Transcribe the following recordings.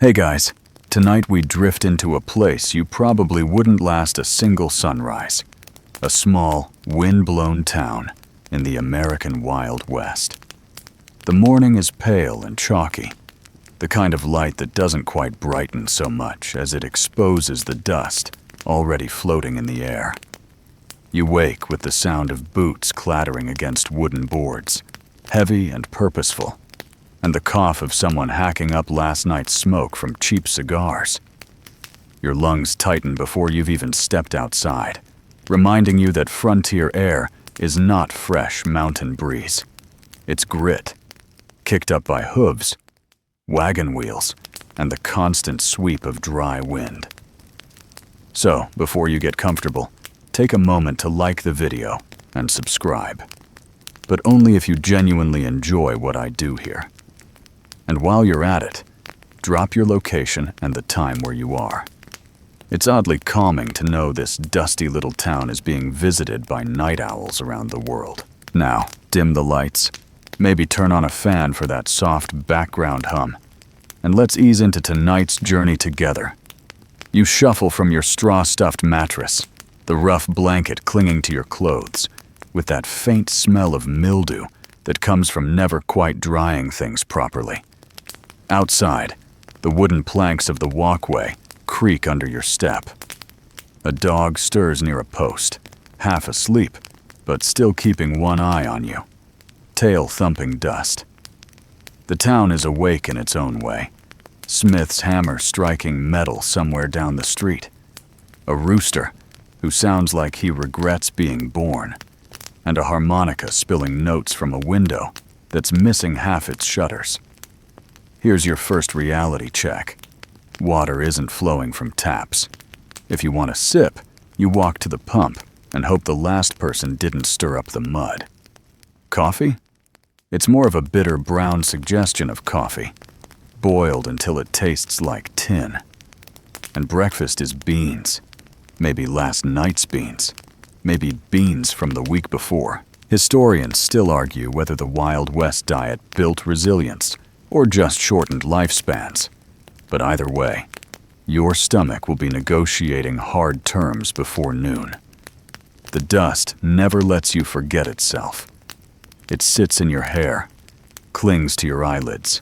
Hey guys, tonight we drift into a place you probably wouldn't last a single sunrise. A small, wind-blown town in the American Wild West. The morning is pale and chalky, the kind of light that doesn't quite brighten so much as it exposes the dust already floating in the air. You wake with the sound of boots clattering against wooden boards, heavy and purposeful, and the cough of someone hacking up last night's smoke from cheap cigars. Your lungs tighten before you've even stepped outside, reminding you that frontier air is not fresh mountain breeze. It's grit, kicked up by hooves, wagon wheels, and the constant sweep of dry wind. So, before you get comfortable, take a moment to like the video and subscribe. But only if you genuinely enjoy what I do here. And while you're at it, drop your location and the time where you are. It's oddly calming to know this dusty little town is being visited by night owls around the world. Now, dim the lights, maybe turn on a fan for that soft background hum, and let's ease into tonight's journey together. You shuffle from your straw-stuffed mattress, the rough blanket clinging to your clothes, with that faint smell of mildew that comes from never quite drying things properly. Outside, the wooden planks of the walkway creak under your step. A dog stirs near a post, half asleep, but still keeping one eye on you, tail thumping dust. The town is awake in its own way, Smith's hammer striking metal somewhere down the street, a rooster who sounds like he regrets being born, and a harmonica spilling notes from a window that's missing half its shutters. Here's your first reality check. Water isn't flowing from taps. If you want a sip, you walk to the pump and hope the last person didn't stir up the mud. Coffee? It's more of a bitter brown suggestion of coffee, boiled until it tastes like tin. And breakfast is beans. Maybe last night's beans. Maybe beans from the week before. Historians still argue whether the Wild West diet built resilience or just shortened lifespans. But either way, your stomach will be negotiating hard terms before noon. The dust never lets you forget itself. It sits in your hair, clings to your eyelids,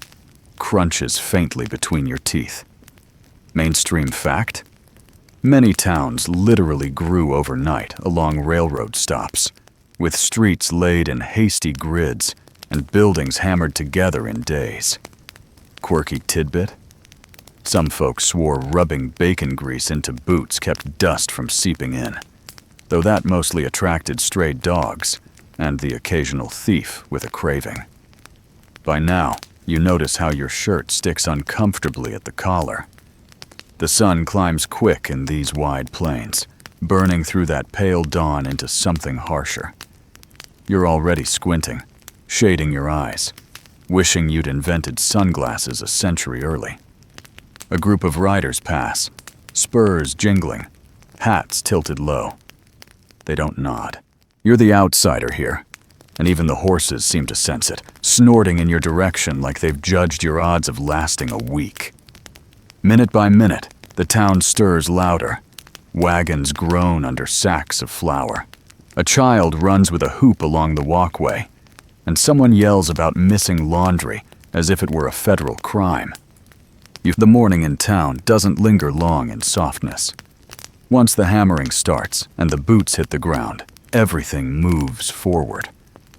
crunches faintly between your teeth. Mainstream fact? Many towns literally grew overnight along railroad stops, with streets laid in hasty grids and buildings hammered together in days. Quirky tidbit? Some folks swore rubbing bacon grease into boots kept dust from seeping in, though that mostly attracted stray dogs and the occasional thief with a craving. By now, you notice how your shirt sticks uncomfortably at the collar. The sun climbs quick in these wide plains, burning through that pale dawn into something harsher. You're already squinting, shading your eyes, wishing you'd invented sunglasses a century early. A group of riders pass, spurs jingling, hats tilted low. They don't nod. You're the outsider here, and even the horses seem to sense it, snorting in your direction like they've judged your odds of lasting a week. Minute by minute, the town stirs louder. Wagons groan under sacks of flour. A child runs with a hoop along the walkway, and someone yells about missing laundry as if it were a federal crime. The morning in town doesn't linger long in softness. Once the hammering starts and the boots hit the ground, everything moves forward,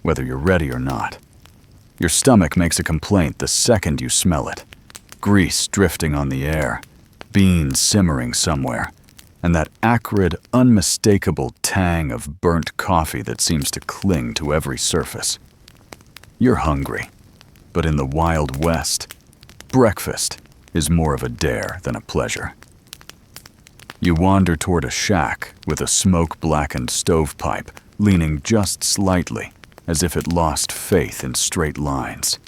whether you're ready or not. Your stomach makes a complaint the second you smell it. Grease drifting on the air, beans simmering somewhere, and that acrid, unmistakable tang of burnt coffee that seems to cling to every surface. You're hungry, but in the Wild West, breakfast is more of a dare than a pleasure. You wander toward a shack with a smoke-blackened stovepipe leaning just slightly as if it lost faith in straight lines.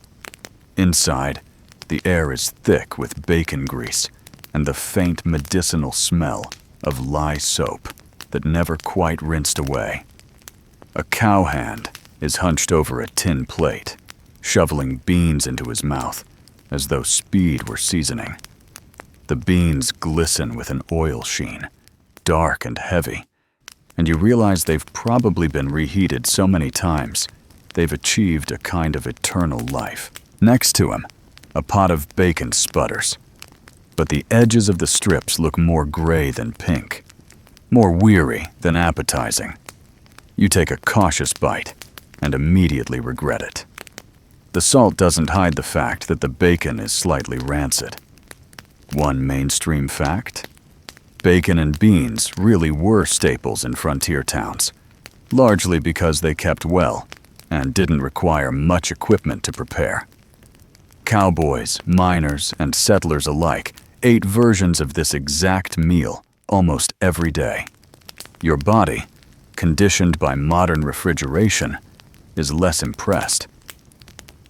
Inside, the air is thick with bacon grease and the faint medicinal smell of lye soap that never quite rinsed away. A cowhand is hunched over a tin plate, shoveling beans into his mouth as though speed were seasoning. The beans glisten with an oil sheen, dark and heavy, and you realize they've probably been reheated so many times they've achieved a kind of eternal life. Next to him, a pot of bacon sputters, but the edges of the strips look more gray than pink, more weary than appetizing. You take a cautious bite and immediately regret it. The salt doesn't hide the fact that the bacon is slightly rancid. One mainstream fact: bacon and beans really were staples in frontier towns, largely because they kept well and didn't require much equipment to prepare. Cowboys, miners, and settlers alike ate versions of this exact meal almost every day. Your body, conditioned by modern refrigeration, is less impressed.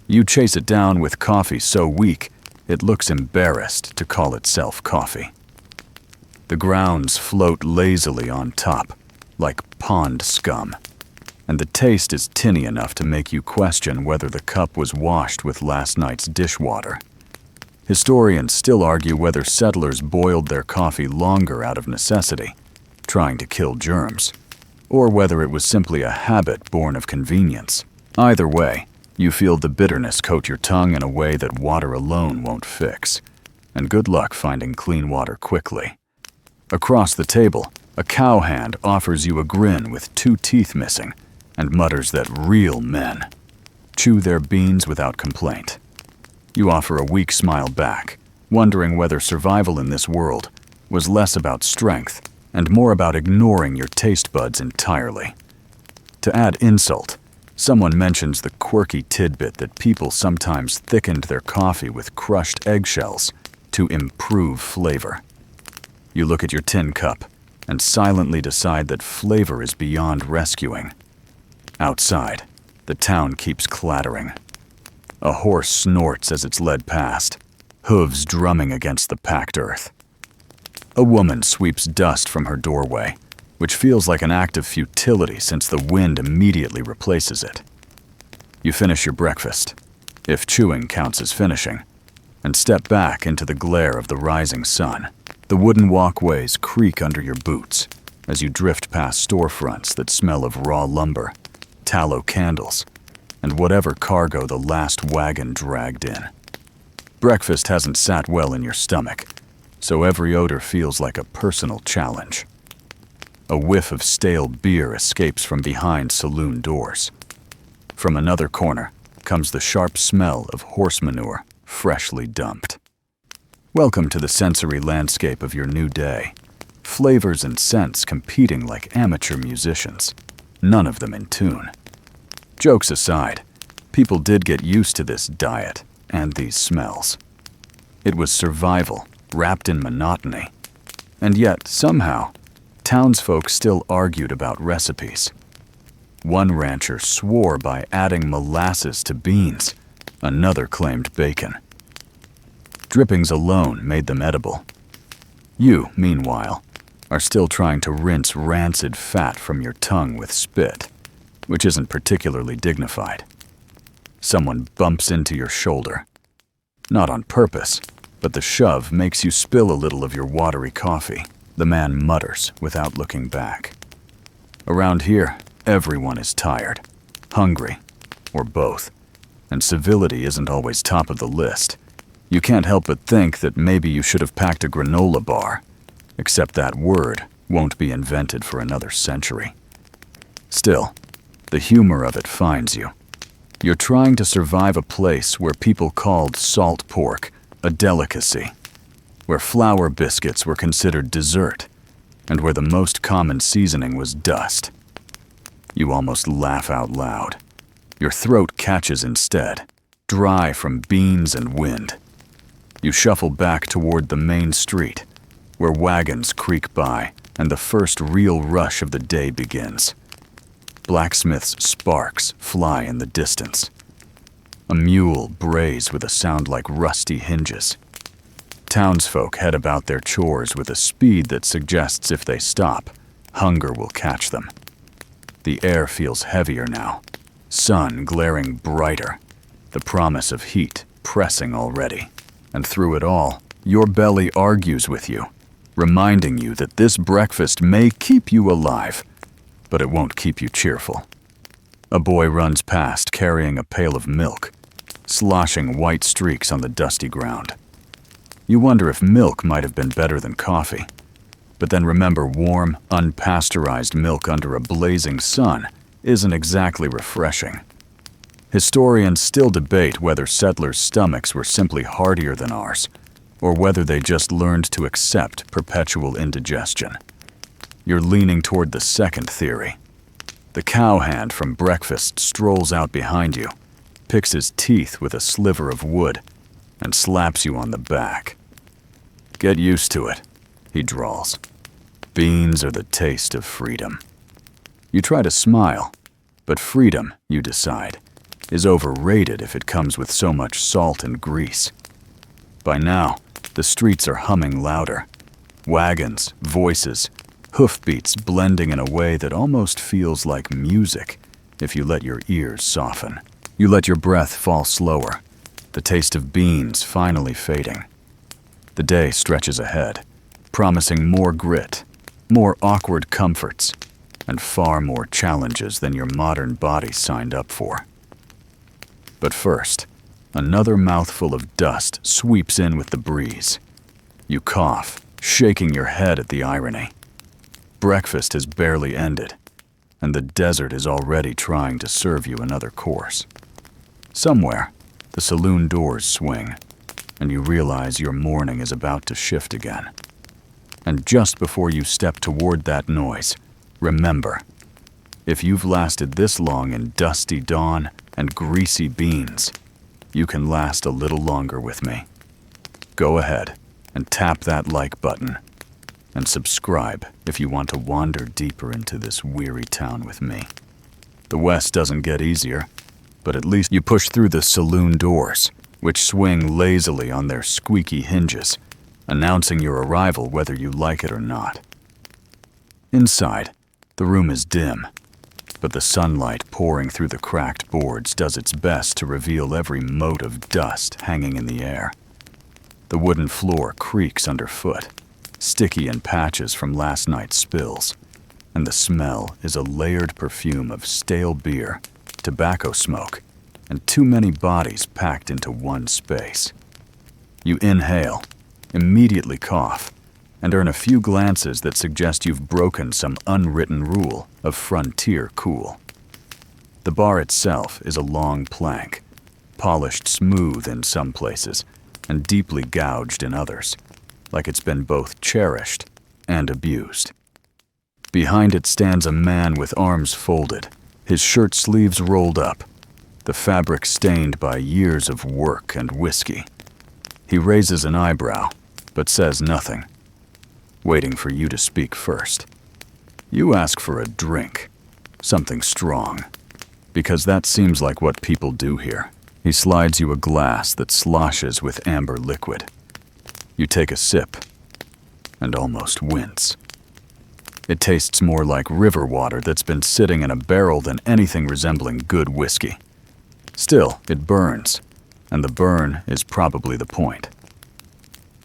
You chase it down with coffee so weak it looks embarrassed to call itself coffee. The grounds float lazily on top, like pond scum, and the taste is tinny enough to make you question whether the cup was washed with last night's dishwater. Historians still argue whether settlers boiled their coffee longer out of necessity, trying to kill germs, or whether it was simply a habit born of convenience. Either way, you feel the bitterness coat your tongue in a way that water alone won't fix, and good luck finding clean water quickly. Across the table, a cowhand offers you a grin with 2 teeth missing and mutters that real men chew their beans without complaint. You offer a weak smile back, wondering whether survival in this world was less about strength and more about ignoring your taste buds entirely. To add insult, someone mentions the quirky tidbit that people sometimes thickened their coffee with crushed eggshells to improve flavor. You look at your tin cup and silently decide that flavor is beyond rescuing. Outside, the town keeps clattering. A horse snorts as it's led past, hooves drumming against the packed earth. A woman sweeps dust from her doorway, which feels like an act of futility since the wind immediately replaces it. You finish your breakfast, if chewing counts as finishing, and step back into the glare of the rising sun. The wooden walkways creak under your boots as you drift past storefronts that smell of raw lumber, tallow candles, and whatever cargo the last wagon dragged in. Breakfast hasn't sat well in your stomach, so every odor feels like a personal challenge. A whiff of stale beer escapes from behind saloon doors. From another corner comes the sharp smell of horse manure, freshly dumped. Welcome to the sensory landscape of your new day. Flavors and scents competing like amateur musicians, none of them in tune. Jokes aside, people did get used to this diet and these smells. It was survival wrapped in monotony, and yet, somehow, townsfolk still argued about recipes. One rancher swore by adding molasses to beans, another claimed bacon. Drippings alone made them edible. You, meanwhile, are still trying to rinse rancid fat from your tongue with spit, which isn't particularly dignified. Someone bumps into your shoulder. Not on purpose, but the shove makes you spill a little of your watery coffee. The man mutters without looking back. Around here, everyone is tired, hungry, or both, and civility isn't always top of the list. You can't help but think that maybe you should have packed a granola bar, except that word won't be invented for another century. Still, the humor of it finds you. You're trying to survive a place where people called salt pork a delicacy, where flour biscuits were considered dessert, and where the most common seasoning was dust. You almost laugh out loud. Your throat catches instead, dry from beans and wind. You shuffle back toward the main street, where wagons creak by and the first real rush of the day begins. Blacksmith's sparks fly in the distance. A mule brays with a sound like rusty hinges. Townsfolk head about their chores with a speed that suggests if they stop, hunger will catch them. The air feels heavier now, sun glaring brighter, the promise of heat pressing already. And through it all, Your belly argues with you, reminding you that this breakfast may keep you alive, but it won't keep you cheerful. A boy runs past carrying a pail of milk, sloshing white streaks on the dusty ground. You wonder if milk might have been better than coffee, but then remember warm, unpasteurized milk under a blazing sun isn't exactly refreshing. Historians still debate whether settlers' stomachs were simply heartier than ours, or whether they just learned to accept perpetual indigestion. You're leaning toward the second theory. The cowhand from breakfast strolls out behind you, picks his teeth with a sliver of wood, and slaps you on the back. "Get used to it," he drawls. "Beans are the taste of freedom." You try to smile, but freedom, you decide, is overrated if it comes with so much salt and grease. By now, the streets are humming louder. Wagons, voices, hoofbeats blending in a way that almost feels like music if you let your ears soften. You let your breath fall slower, the taste of beans finally fading. The day stretches ahead, promising more grit, more awkward comforts, and far more challenges than your modern body signed up for. But first, another mouthful of dust sweeps in with the breeze. You cough, shaking your head at the irony. Breakfast has barely ended, and the desert is already trying to serve you another course. Somewhere, the saloon doors swing, and you realize your morning is about to shift again. And just before you step toward that noise, remember, if you've lasted this long in dusty dawn and greasy beans, you can last a little longer with me. Go ahead and tap that like button, and subscribe if you want to wander deeper into this weary town with me. The West doesn't get easier, but at least you push through the saloon doors, which swing lazily on their squeaky hinges, announcing your arrival whether you like it or not. Inside, the room is dim, but the sunlight pouring through the cracked boards does its best to reveal every mote of dust hanging in the air. The wooden floor creaks underfoot, sticky in patches from last night's spills, and the smell is a layered perfume of stale beer, tobacco smoke, and too many bodies packed into one space. You inhale, immediately cough, and earn a few glances that suggest you've broken some unwritten rule of frontier cool. The bar itself is a long plank, polished smooth in some places and deeply gouged in others, like it's been both cherished and abused. Behind it stands a man with arms folded, his shirt sleeves rolled up, the fabric stained by years of work and whiskey. He raises an eyebrow, but says nothing, waiting for you to speak first. You ask for a drink, something strong, because that seems like what people do here. He slides you a glass that sloshes with amber liquid. You take a sip and almost wince. It tastes more like river water that's been sitting in a barrel than anything resembling good whiskey. Still, it burns, and the burn is probably the point.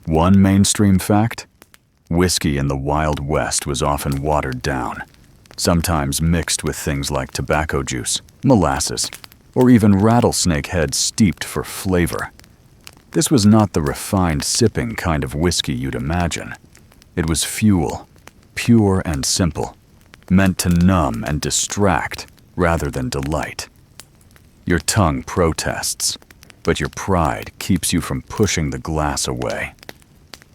One mainstream fact: whiskey in the Wild West was often watered down, sometimes mixed with things like tobacco juice, molasses, or even rattlesnake heads steeped for flavor. This was not the refined sipping kind of whiskey you'd imagine. It was fuel, pure and simple, meant to numb and distract rather than delight. Your tongue protests, but your pride keeps you from pushing the glass away.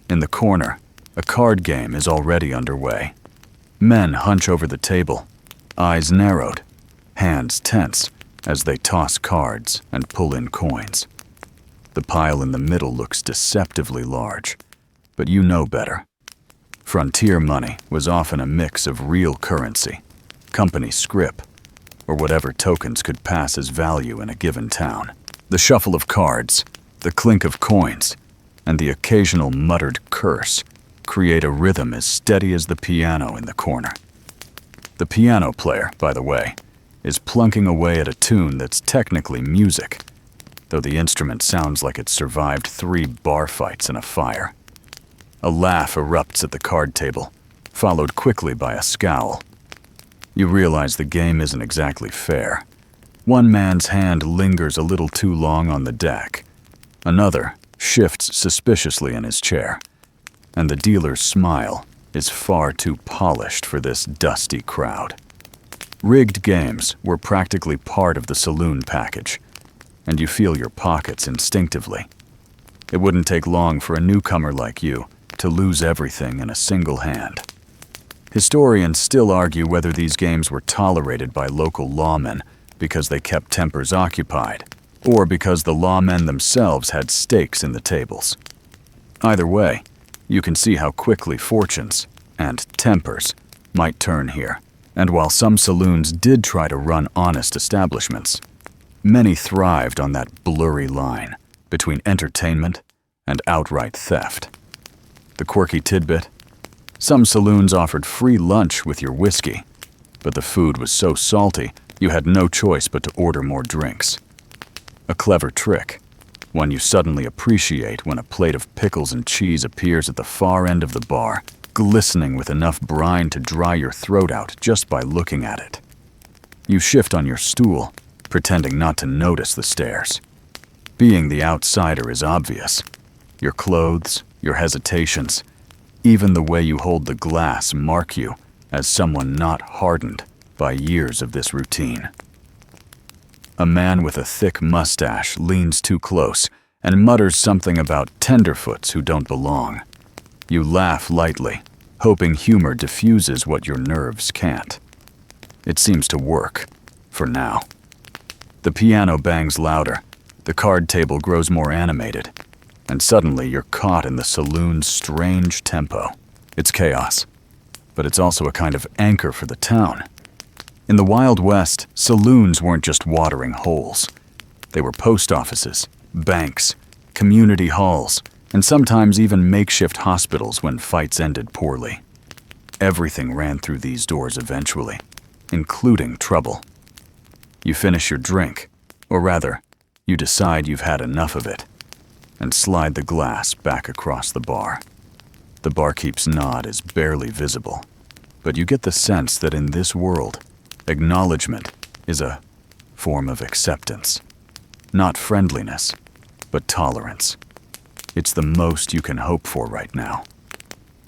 In the corner, a card game is already underway. Men hunch over the table, eyes narrowed, hands tense as they toss cards and pull in coins. The pile in the middle looks deceptively large, but you know better. Frontier money was often a mix of real currency, company scrip, or whatever tokens could pass as value in a given town. The shuffle of cards, the clink of coins, and the occasional muttered curse create a rhythm as steady as the piano in the corner. The piano player, by the way, is plunking away at a tune that's technically music, though the instrument sounds like it survived 3 bar fights and a fire. A laugh erupts at the card table, followed quickly by a scowl. You realize the game isn't exactly fair. One man's hand lingers a little too long on the deck. Another shifts suspiciously in his chair, and the dealer's smile is far too polished for this dusty crowd. Rigged games were practically part of the saloon package, and you feel your pockets instinctively. It wouldn't take long for a newcomer like you to lose everything in a single hand. Historians still argue whether these games were tolerated by local lawmen because they kept tempers occupied, or because the lawmen themselves had stakes in the tables. Either way, you can see how quickly fortunes and tempers might turn here. And while some saloons did try to run honest establishments, many thrived on that blurry line between entertainment and outright theft. The quirky tidbit: some saloons offered free lunch with your whiskey, but the food was so salty you had no choice but to order more drinks. A clever trick, one you suddenly appreciate when a plate of pickles and cheese appears at the far end of the bar, glistening with enough brine to dry your throat out just by looking at it. You shift on your stool, pretending not to notice the stares. Being the outsider is obvious. Your clothes, your hesitations, even the way you hold the glass mark you as someone not hardened by years of this routine. A man with a thick mustache leans too close and mutters something about tenderfoots who don't belong. You laugh lightly, hoping humor diffuses what your nerves can't. It seems to work, for now. The piano bangs louder, the card table grows more animated, and suddenly you're caught in the saloon's strange tempo. It's chaos, but it's also a kind of anchor for the town. In the Wild West, saloons weren't just watering holes. They were post offices, banks, community halls, and sometimes even makeshift hospitals when fights ended poorly. Everything ran through these doors eventually, including trouble. You finish your drink, or rather, you decide you've had enough of it, and slide the glass back across the bar. The barkeep's nod is barely visible, but you get the sense that in this world, acknowledgement is a form of acceptance. Not friendliness, but tolerance. It's the most you can hope for right now.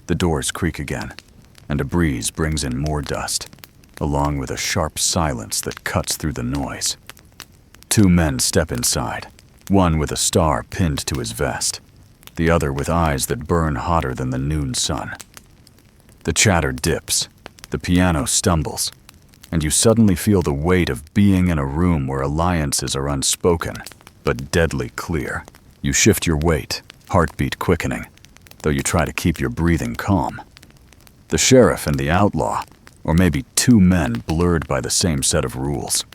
The doors creak again, and a breeze brings in more dust, along with a sharp silence that cuts through the noise. 2 men step inside, one with a star pinned to his vest, the other with eyes that burn hotter than the noon sun. The chatter dips, the piano stumbles, and you suddenly feel the weight of being in a room where alliances are unspoken, but deadly clear. You shift your weight, heartbeat quickening, though you try to keep your breathing calm. The sheriff and the outlaw, or maybe 2 men blurred by the same set of rules.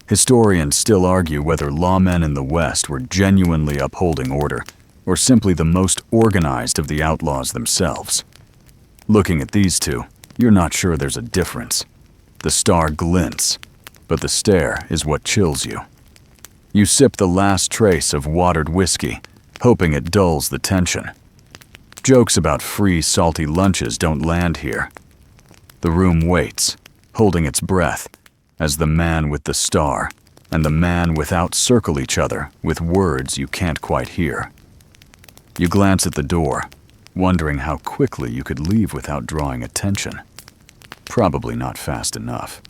Historians still argue whether lawmen in the West were genuinely upholding order, or simply the most organized of the outlaws themselves. Looking at these 2, you're not sure there's a difference. The star glints, but the stare is what chills you. You sip the last trace of watered whiskey, hoping it dulls the tension. Jokes about free, salty lunches don't land here. The room waits, holding its breath, as the man with the star and the man without circle each other with words you can't quite hear. You glance at the door, wondering how quickly you could leave without drawing attention. Probably not fast enough.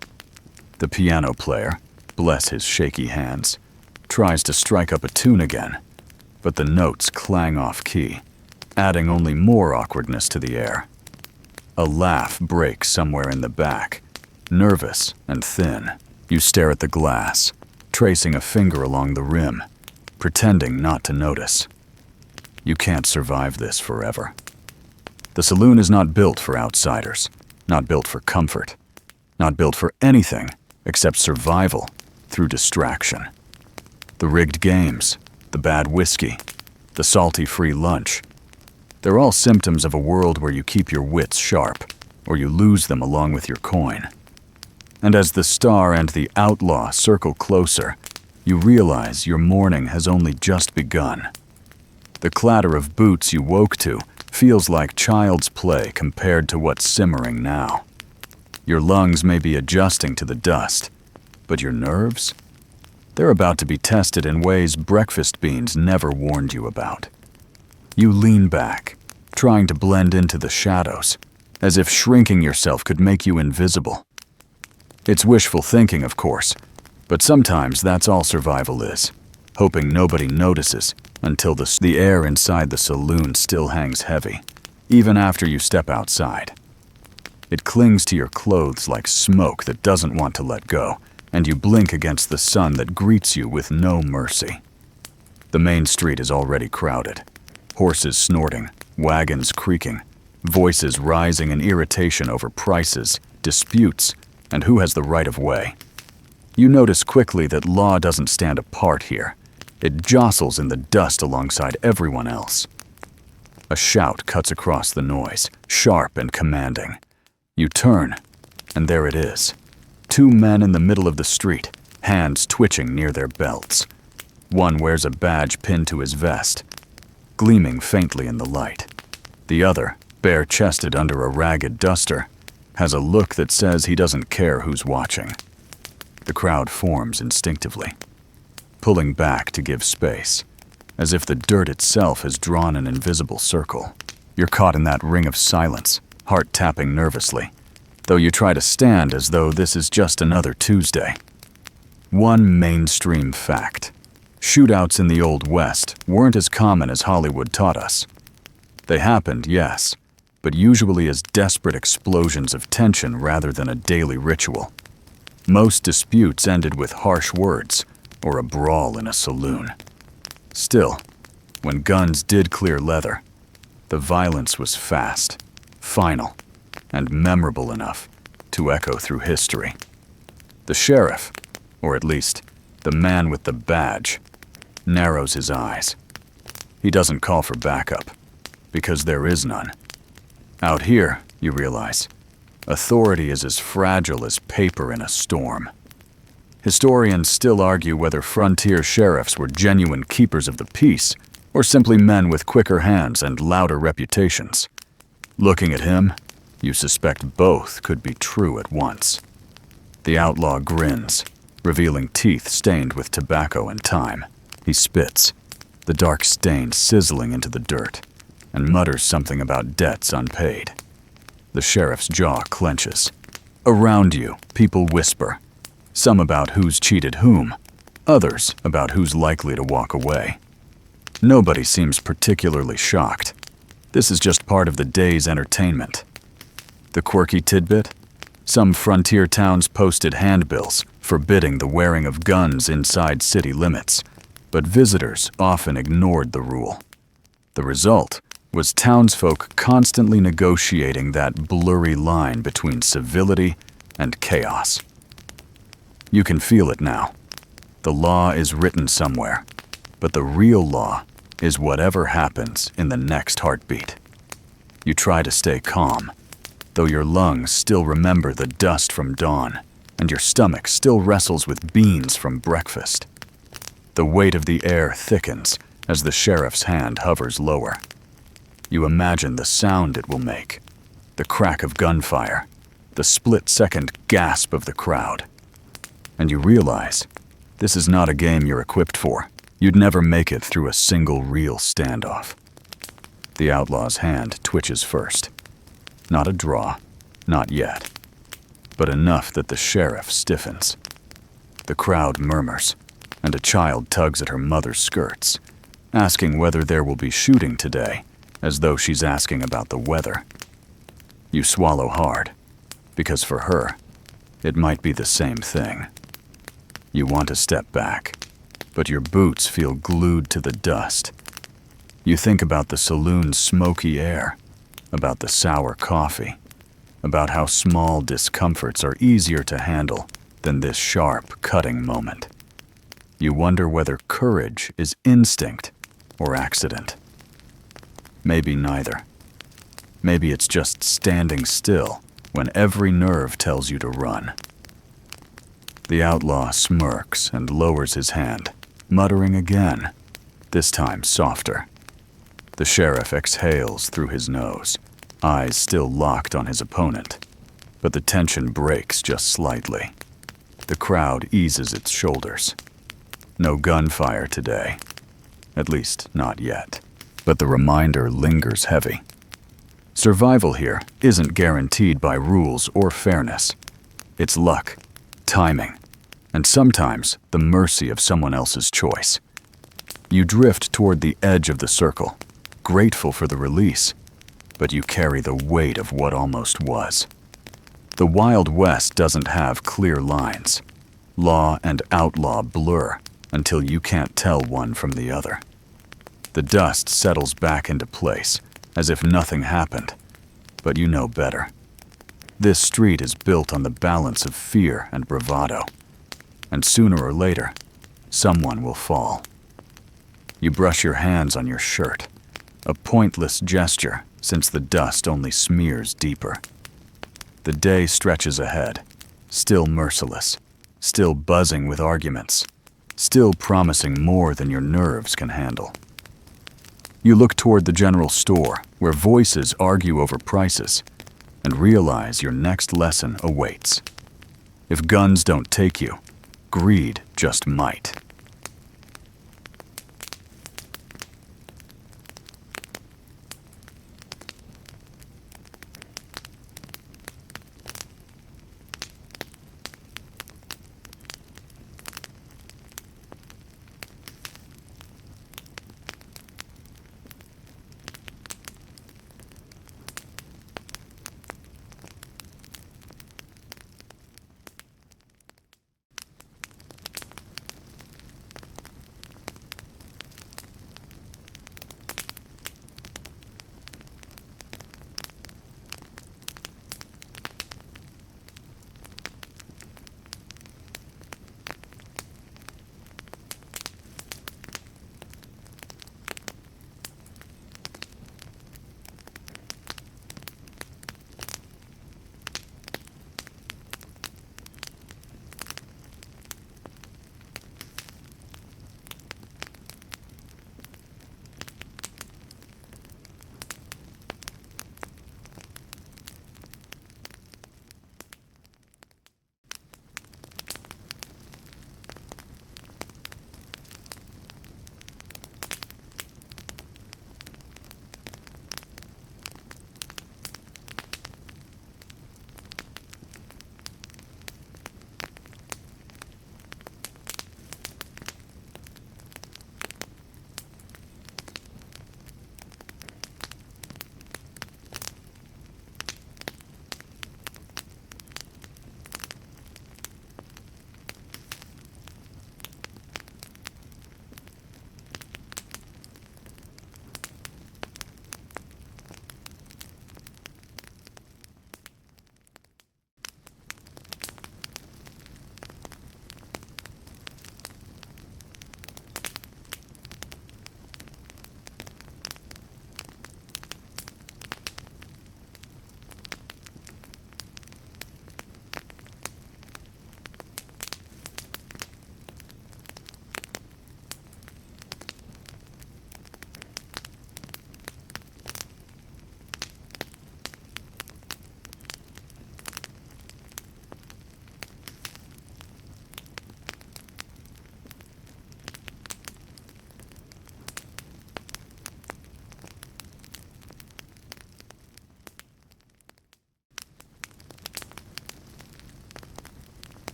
The piano player, bless his shaky hands, tries to strike up a tune again, but the notes clang off key, adding only more awkwardness to the air. A laugh breaks somewhere in the back, nervous and thin. You stare at the glass, tracing a finger along the rim, pretending not to notice. You can't survive this forever. The saloon is not built for outsiders, not built for comfort, not built for anything except survival through distraction. The rigged games, the bad whiskey, the salty free lunch, they're all symptoms of a world where you keep your wits sharp, or you lose them along with your coin. And as the star and the outlaw circle closer, You realize your morning has only just begun. The clatter of boots you woke to feels like child's play compared to what's simmering now. Your lungs may be adjusting to the dust, but your nerves? They're about to be tested in ways breakfast beans never warned you about. You lean back, trying to blend into the shadows, as if shrinking yourself could make you invisible. It's wishful thinking, of course, but sometimes that's all survival is, hoping nobody notices until the air inside the saloon still hangs heavy, even after you step outside. It clings to your clothes like smoke that doesn't want to let go, and you blink against the sun that greets you with no mercy. The main street is already crowded. Horses snorting, wagons creaking, voices rising in irritation over prices, disputes, and who has the right of way. You notice quickly that law doesn't stand apart here. It jostles in the dust alongside everyone else. A shout cuts across the noise, sharp and commanding. You turn, and there it is. Two men in the middle of the street, hands twitching near their belts. One wears a badge pinned to his vest, gleaming faintly in the light. The other, bare-chested under a ragged duster, has a look that says he doesn't care who's watching. The crowd forms instinctively, pulling back to give space, as if the dirt itself has drawn an invisible circle. You're caught in that ring of silence, heart tapping nervously, though you try to stand as though this is just another Tuesday. One mainstream fact: shootouts in the Old West weren't as common as Hollywood taught us. They happened, yes, but usually as desperate explosions of tension rather than a daily ritual. Most disputes ended with harsh words or a brawl in a saloon. Still, when guns did clear leather, the violence was fast, final, and memorable enough to echo through history. The sheriff, or at least the man with the badge, narrows his eyes. He doesn't call for backup, because there is none. Out here, you realize, authority is as fragile as paper in a storm. Historians still argue whether frontier sheriffs were genuine keepers of the peace or simply men with quicker hands and louder reputations. Looking at him, you suspect both could be true at once. The outlaw grins, revealing teeth stained with tobacco and time. He spits, the dark stain sizzling into the dirt, and mutters something about debts unpaid. The sheriff's jaw clenches. Around you, people whisper, some about who's cheated whom, others about who's likely to walk away. Nobody seems particularly shocked. This is just part of the day's entertainment. The quirky tidbit? Some frontier towns posted handbills forbidding the wearing of guns inside city limits, but visitors often ignored the rule. The result was townsfolk constantly negotiating that blurry line between civility and chaos. You can feel it now. The law is written somewhere, but the real law is whatever happens in the next heartbeat. You try to stay calm, though your lungs still remember the dust from dawn, and your stomach still wrestles with beans from breakfast. The weight of the air thickens as the sheriff's hand hovers lower. You imagine the sound it will make, the crack of gunfire, the split-second gasp of the crowd. And you realize this is not a game you're equipped for. You'd never make it through a single real standoff. The outlaw's hand twitches first. Not a draw, not yet, but enough that the sheriff stiffens. The crowd murmurs, and a child tugs at her mother's skirts, asking whether there will be shooting today, as though she's asking about the weather. You swallow hard, because for her, it might be the same thing. You want to step back, but your boots feel glued to the dust. You think about the saloon's smoky air, about the sour coffee, about how small discomforts are easier to handle than this sharp, cutting moment. You wonder whether courage is instinct or accident. Maybe neither. Maybe it's just standing still when every nerve tells you to run. The outlaw smirks and lowers his hand, muttering again, this time softer. The sheriff exhales through his nose, eyes still locked on his opponent, but the tension breaks just slightly. The crowd eases its shoulders. No gunfire today, at least not yet, but the reminder lingers heavy. Survival here isn't guaranteed by rules or fairness. It's luck, timing, and sometimes the mercy of someone else's choice. You drift toward the edge of the circle, grateful for the release, but you carry the weight of what almost was. The Wild West doesn't have clear lines. Law and outlaw blur until you can't tell one from the other. The dust settles back into place, as if nothing happened, but you know better. This street is built on the balance of fear and bravado, and sooner or later, someone will fall. You brush your hands on your shirt, a pointless gesture since the dust only smears deeper. The day stretches ahead, still merciless, still buzzing with arguments, still promising more than your nerves can handle. You look toward the general store, where voices argue over prices, and realize your next lesson awaits. If guns don't take you, greed just might.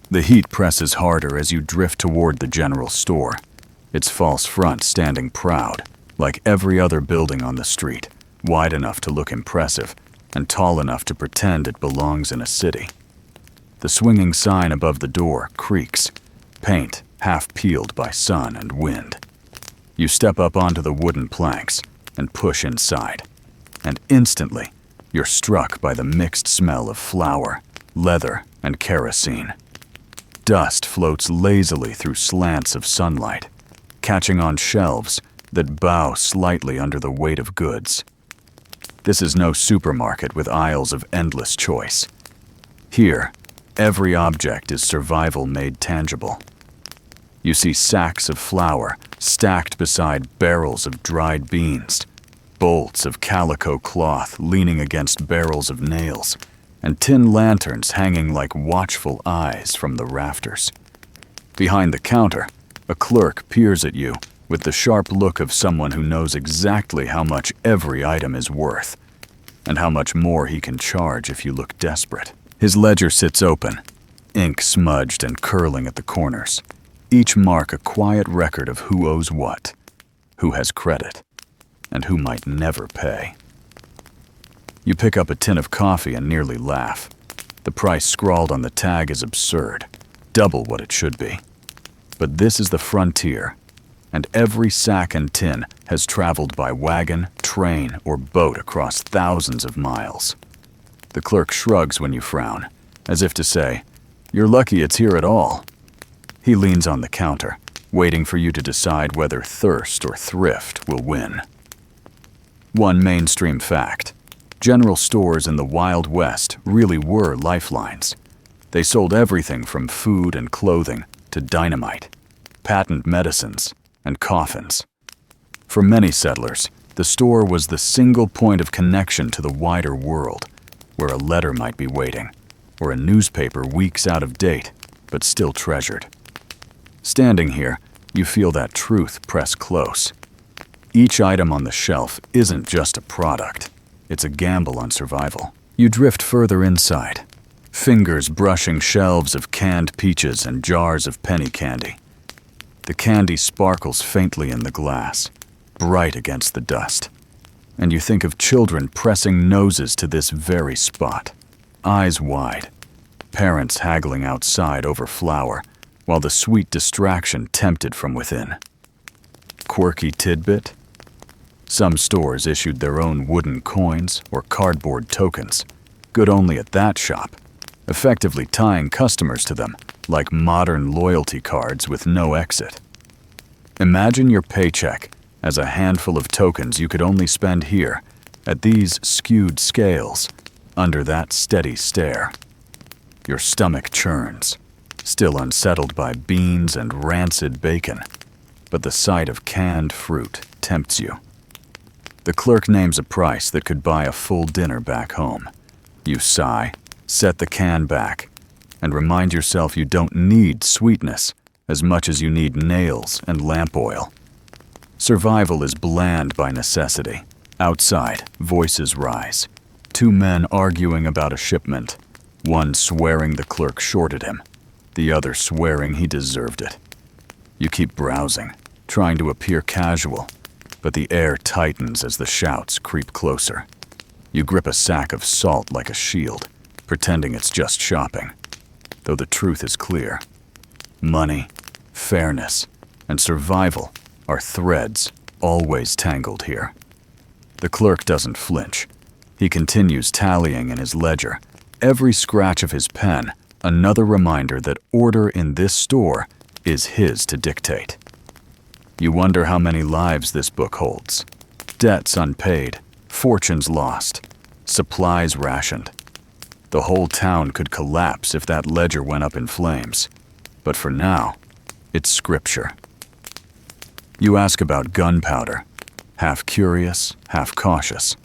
The heat presses harder as you drift toward the general store, its false front standing proud, like every other building on the street, wide enough to look impressive and tall enough to pretend it belongs in a city. The swinging sign above the door creaks, paint half peeled by sun and wind. You step up onto the wooden planks and push inside, and instantly you're struck by the mixed smell of flour, leather, and kerosene. Dust floats lazily through slants of sunlight, catching on shelves that bow slightly under the weight of goods. This is no supermarket with aisles of endless choice. Here, Every object is survival made tangible. You see sacks of flour stacked beside barrels of dried beans, bolts of calico cloth leaning against barrels of nails, and tin lanterns hanging like watchful eyes from the rafters. Behind the counter, a clerk peers at you with the sharp look of someone who knows exactly how much every item is worth, and how much more he can charge if you look desperate. His ledger sits open, ink smudged and curling at the corners, each mark a quiet record of who owes what, who has credit, and who might never pay. You pick up a tin of coffee and nearly laugh. The price scrawled on the tag is absurd, double what it should be. But this is the frontier, and every sack and tin has traveled by wagon, train, or boat across thousands of miles. The clerk shrugs when you frown, as if to say, "You're lucky it's here at all." He leans on the counter, waiting for you to decide whether thirst or thrift will win. One mainstream fact: general stores in the Wild West really were lifelines. They sold everything from food and clothing to dynamite, patent medicines, and coffins. For many settlers, the store was the single point of connection to the wider world, where a letter might be waiting, or a newspaper weeks out of date, but still treasured. Standing here, you feel that truth press close. Each item on the shelf isn't just a product, it's a gamble on survival. You drift further inside, fingers brushing shelves of canned peaches and jars of penny candy. The candy sparkles faintly in the glass, bright against the dust. And you think of children pressing noses to this very spot, eyes wide, parents haggling outside over flour, while the sweet distraction tempted from within. Quirky tidbit? Some stores issued their own wooden coins or cardboard tokens, good only at that shop, effectively tying customers to them like modern loyalty cards with no exit. Imagine your paycheck as a handful of tokens you could only spend here, at these skewed scales, under that steady stare. Your stomach churns, still unsettled by beans and rancid bacon, but the sight of canned fruit tempts you. The clerk names a price that could buy a full dinner back home. You sigh, set the can back, and remind yourself you don't need sweetness as much as you need nails and lamp oil. Survival is bland by necessity. Outside, voices rise. Two men arguing about a shipment, one swearing the clerk shorted him, the other swearing he deserved it. You keep browsing, trying to appear casual, but the air tightens as the shouts creep closer. You grip a sack of salt like a shield, pretending it's just shopping, though the truth is clear. Money, fairness, and survival are threads always tangled here. The clerk doesn't flinch. He continues tallying in his ledger, every scratch of his pen another reminder that order in this store is his to dictate. You wonder how many lives this book holds. Debts unpaid, fortunes lost, supplies rationed. The whole town could collapse if that ledger went up in flames. But for now, it's scripture. You ask about gunpowder, half curious, half cautious.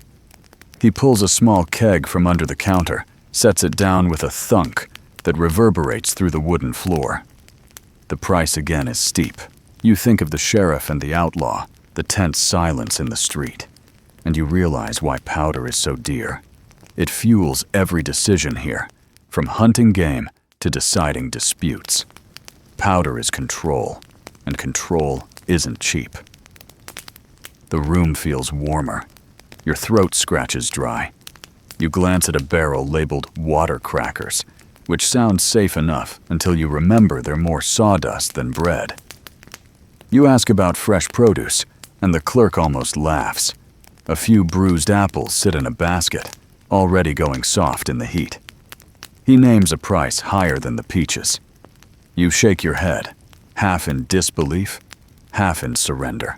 He pulls a small keg from under the counter, sets it down with a thunk that reverberates through the wooden floor. The price again is steep. You think of the sheriff and the outlaw, the tense silence in the street, and you realize why powder is so dear. It fuels every decision here, from hunting game to deciding disputes. Powder is control, and control isn't cheap. The room feels warmer. Your throat scratches dry. You glance at a barrel labeled water crackers, which sounds safe enough until you remember they're more sawdust than bread. You ask about fresh produce, and the clerk almost laughs. A few bruised apples sit in a basket, already going soft in the heat. He names a price higher than the peaches. You shake your head, half in disbelief, half in surrender.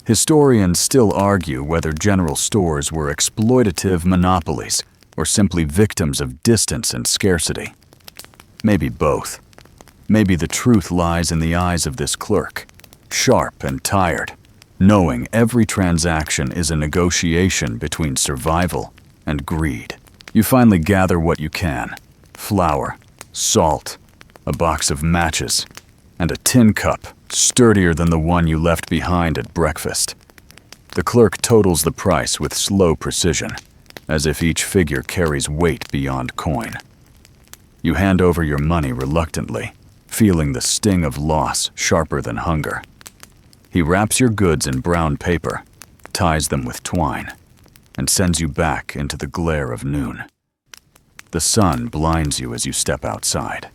Historians still argue whether general stores were exploitative monopolies or simply victims of distance and scarcity. Maybe both. Maybe the truth lies in the eyes of this clerk, sharp and tired, knowing every transaction is a negotiation between survival and greed. You finally gather what you can: flour, salt, a box of matches, and a tin cup sturdier than the one you left behind at breakfast. The clerk totals the price with slow precision, as if each figure carries weight beyond coin. You hand over your money reluctantly, feeling the sting of loss sharper than hunger. He wraps your goods in brown paper, ties them with twine, and sends you back into the glare of noon. The sun blinds you as you step outside.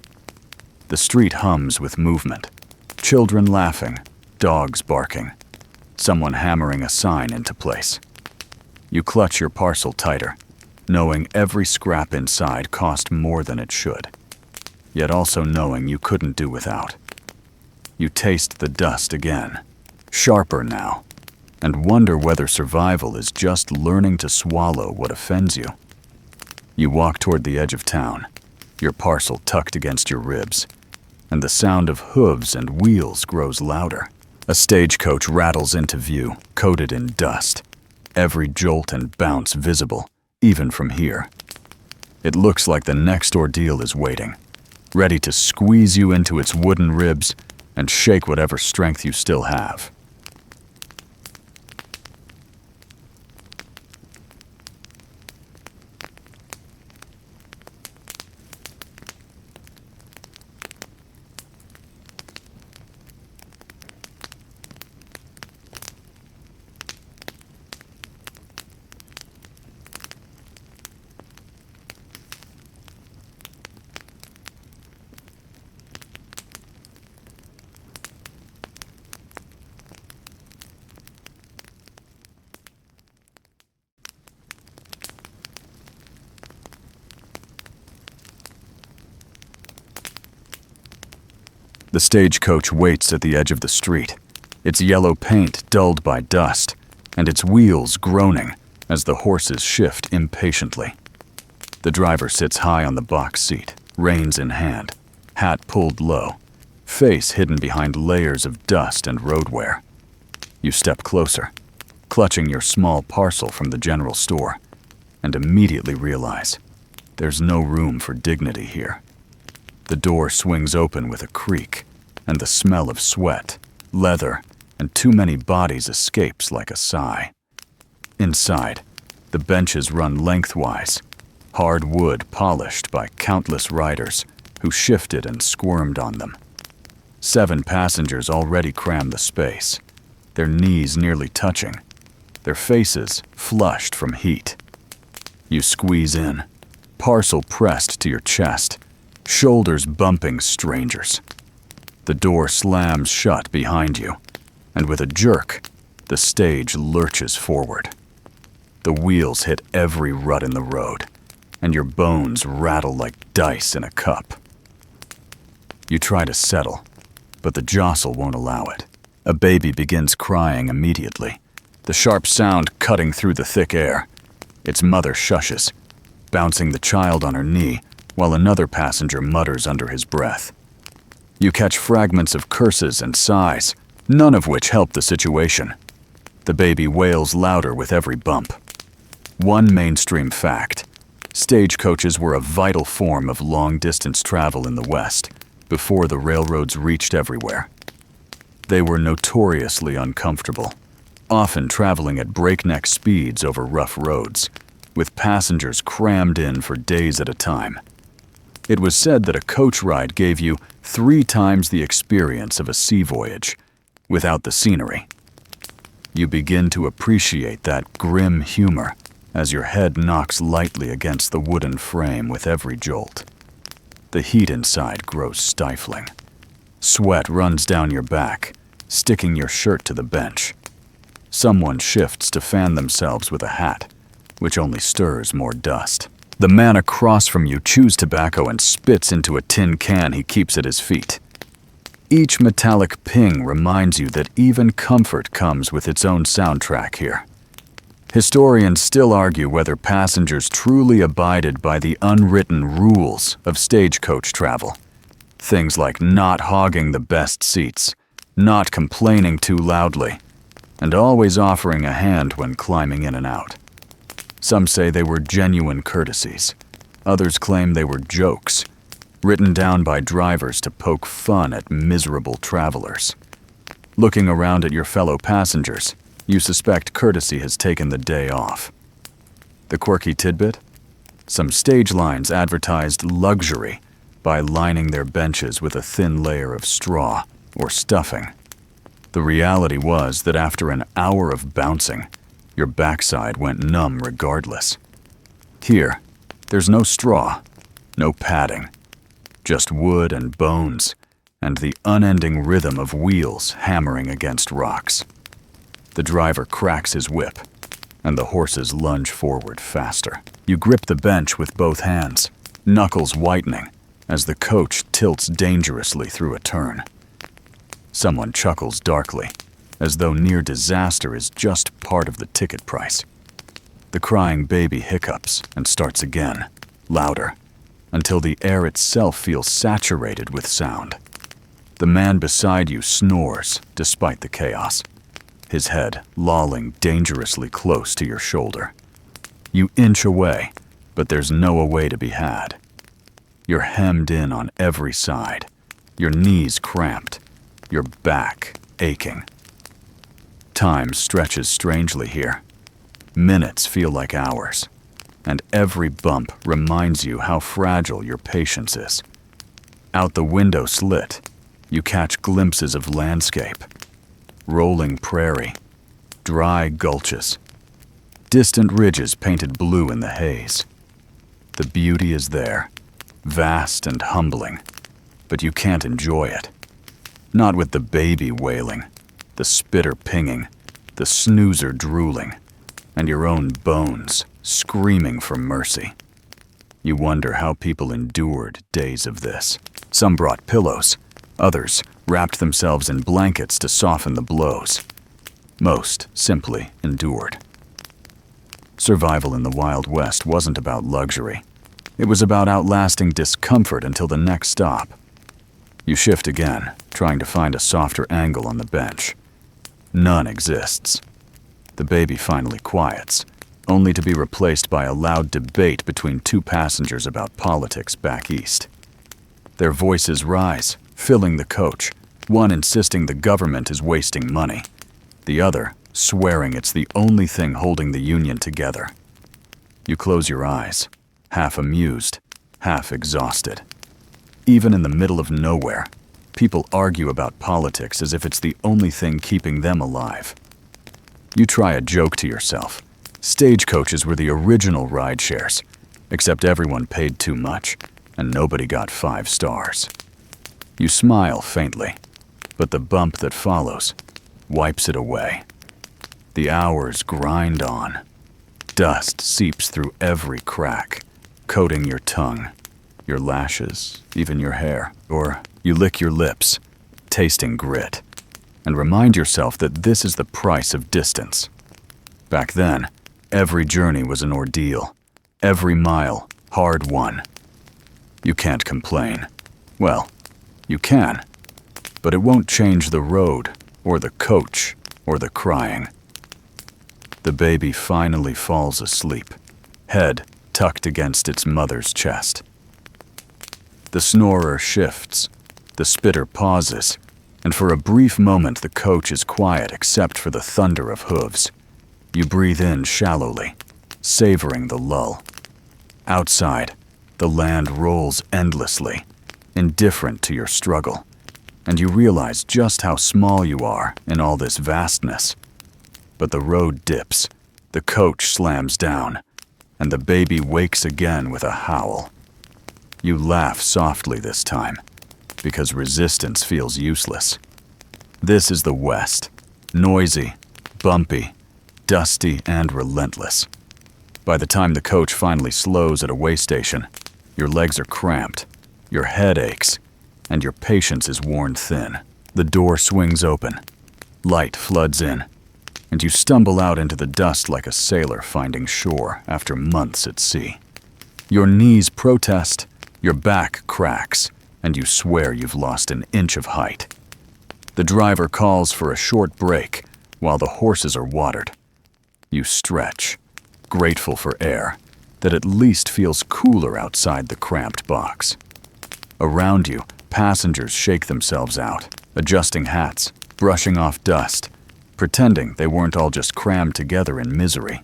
The street hums with movement, children laughing, dogs barking, someone hammering a sign into place. You clutch your parcel tighter, knowing every scrap inside cost more than it should, yet also knowing you couldn't do without. You taste the dust again, sharper now, and wonder whether survival is just learning to swallow what offends you. You walk toward the edge of town, your parcel tucked against your ribs, and the sound of hooves and wheels grows louder. A stagecoach rattles into view, coated in dust, every jolt and bounce visible, even from here. It looks like the next ordeal is waiting, ready to squeeze you into its wooden ribs and shake whatever strength you still have. The stagecoach waits at the edge of the street, its yellow paint dulled by dust, and its wheels groaning as the horses shift impatiently. The driver sits high on the box seat, reins in hand, hat pulled low, face hidden behind layers of dust and road wear. You step closer, clutching your small parcel from the general store, and immediately realize there's no room for dignity here. The door swings open with a creak, and the smell of sweat, leather, and too many bodies escapes like a sigh. Inside, the benches run lengthwise, hard wood polished by countless riders who shifted and squirmed on them. 7 passengers already cram the space, their knees nearly touching, their faces flushed from heat. You squeeze in, parcel pressed to your chest, shoulders bumping strangers. The door slams shut behind you, and with a jerk, the stage lurches forward. The wheels hit every rut in the road, and your bones rattle like dice in a cup. You try to settle, but the jostle won't allow it. A baby begins crying immediately, the sharp sound cutting through the thick air. Its mother shushes, bouncing the child on her knee, while another passenger mutters under his breath. You catch fragments of curses and sighs, none of which help the situation. The baby wails louder with every bump. One mainstream fact: stagecoaches were a vital form of long-distance travel in the West before the railroads reached everywhere. They were notoriously uncomfortable, often traveling at breakneck speeds over rough roads, with passengers crammed in for days at a time. It was said that a coach ride gave you 3 times the experience of a sea voyage, without the scenery. You begin to appreciate that grim humor as your head knocks lightly against the wooden frame with every jolt. The heat inside grows stifling. Sweat runs down your back, sticking your shirt to the bench. Someone shifts to fan themselves with a hat, which only stirs more dust. The man across from you chews tobacco and spits into a tin can he keeps at his feet. Each metallic ping reminds you that even comfort comes with its own soundtrack here. Historians still argue whether passengers truly abided by the unwritten rules of stagecoach travel. Things like not hogging the best seats, not complaining too loudly, and always offering a hand when climbing in and out. Some say they were genuine courtesies. Others claim they were jokes, written down by drivers to poke fun at miserable travelers. Looking around at your fellow passengers, you suspect courtesy has taken the day off. The quirky tidbit? Some stage lines advertised luxury by lining their benches with a thin layer of straw or stuffing. The reality was that after an hour of bouncing, your backside went numb regardless. Here, there's no straw, no padding, just wood and bones, and the unending rhythm of wheels hammering against rocks. The driver cracks his whip, and the horses lunge forward faster. You grip the bench with both hands, knuckles whitening, as the coach tilts dangerously through a turn. Someone chuckles darkly, as though near disaster is just part of the ticket price. The crying baby hiccups and starts again, louder, until the air itself feels saturated with sound. The man beside you snores despite the chaos, his head lolling dangerously close to your shoulder. You inch away, but there's no away to be had. You're hemmed in on every side, your knees cramped, your back aching. Time stretches strangely here. Minutes feel like hours, and every bump reminds you how fragile your patience is. Out the window slit, you catch glimpses of landscape, rolling prairie, dry gulches, distant ridges painted blue in the haze. The beauty is there, vast and humbling, but you can't enjoy it. Not with the baby wailing, the spitter pinging, the snoozer drooling, and your own bones screaming for mercy. You wonder how people endured days of this. Some brought pillows, others wrapped themselves in blankets to soften the blows. Most simply endured. Survival in the Wild West wasn't about luxury. It was about outlasting discomfort until the next stop. You shift again, trying to find a softer angle on the bench. None exists. The baby finally quiets, only to be replaced by a loud debate between two passengers about politics back east. Their voices rise, filling the coach, one insisting the government is wasting money, the other swearing it's the only thing holding the union together. You close your eyes, half amused, half exhausted. Even in the middle of nowhere, people argue about politics as if it's the only thing keeping them alive. You try a joke to yourself. Stagecoaches were the original ride shares, except everyone paid too much, and nobody got 5 stars. You smile faintly, but the bump that follows wipes it away. The hours grind on. Dust seeps through every crack, coating your tongue, your lashes, even your hair. Or you lick your lips, tasting grit, and remind yourself that this is the price of distance. Back then, every journey was an ordeal, every mile hard-won. You can't complain. Well, you can, but it won't change the road, or the coach, or the crying. The baby finally falls asleep, head tucked against its mother's chest. The snorer shifts, the spitter pauses, and for a brief moment the coach is quiet except for the thunder of hooves. You breathe in shallowly, savoring the lull. Outside, the land rolls endlessly, indifferent to your struggle, and you realize just how small you are in all this vastness. But the road dips, the coach slams down, and the baby wakes again with a howl. You laugh softly this time, because resistance feels useless. This is the West, noisy, bumpy, dusty, and relentless. By the time the coach finally slows at a way station, your legs are cramped, your head aches, and your patience is worn thin. The door swings open. Light floods in. and you stumble out into the dust like a sailor finding shore after months at sea. Your knees protest, your back cracks, and you swear you've lost an inch of height. The driver calls for a short break while the horses are watered. You stretch, grateful for air that at least feels cooler outside the cramped box. Around you, passengers shake themselves out, adjusting hats, brushing off dust, pretending they weren't all just crammed together in misery.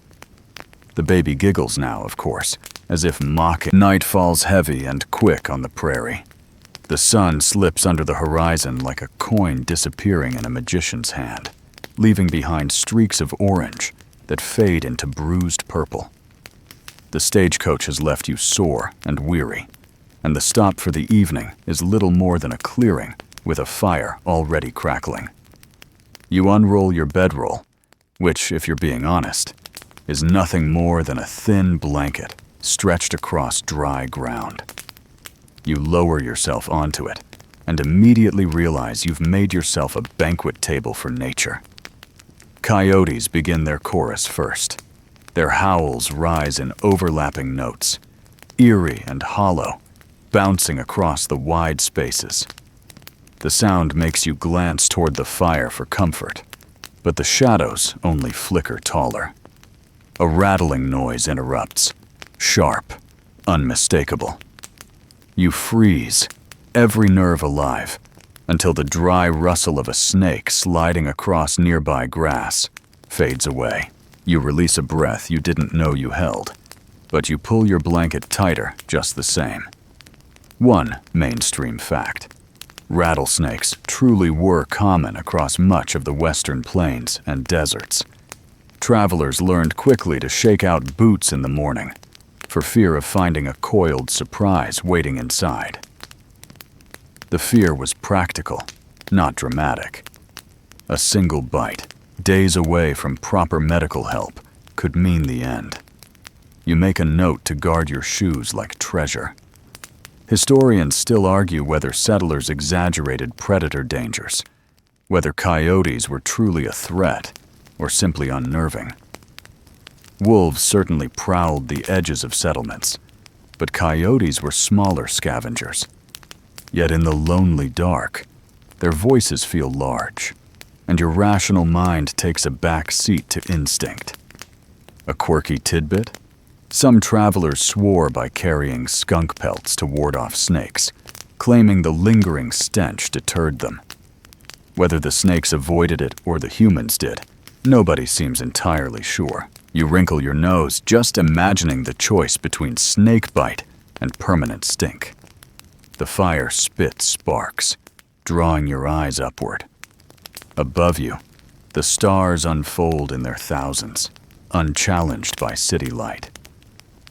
The baby giggles now, of course, as if mocking. Night falls heavy and quick on the prairie. The sun slips under the horizon like a coin disappearing in a magician's hand, leaving behind streaks of orange that fade into bruised purple. The stagecoach has left you sore and weary, and the stop for the evening is little more than a clearing with a fire already crackling. You unroll your bedroll, which, if you're being honest, is nothing more than a thin blanket stretched across dry ground. You lower yourself onto it and immediately realize you've made yourself a banquet table for nature. Coyotes begin their chorus first. Their howls rise in overlapping notes, eerie and hollow, bouncing across the wide spaces. The sound makes you glance toward the fire for comfort, but the shadows only flicker taller. A rattling noise interrupts, sharp, unmistakable. You freeze, every nerve alive, until the dry rustle of a snake sliding across nearby grass fades away. You release a breath you didn't know you held, but you pull your blanket tighter just the same. One mainstream fact: rattlesnakes truly were common across much of the western plains and deserts. Travelers learned quickly to shake out boots in the morning, for fear of finding a coiled surprise waiting inside. The fear was practical, not dramatic. A single bite, days away from proper medical help, could mean the end. You make a note to guard your shoes like treasure. Historians still argue whether settlers exaggerated predator dangers, whether coyotes were truly a threat or simply unnerving. Wolves certainly prowled the edges of settlements, but coyotes were smaller scavengers. Yet in the lonely dark, their voices feel large, and your rational mind takes a back seat to instinct. A quirky tidbit? Some travelers swore by carrying skunk pelts to ward off snakes, claiming the lingering stench deterred them. Whether the snakes avoided it or the humans did, nobody seems entirely sure. You wrinkle your nose just imagining the choice between snake bite and permanent stink. The fire spits sparks, drawing your eyes upward. Above you, the stars unfold in their thousands, unchallenged by city light.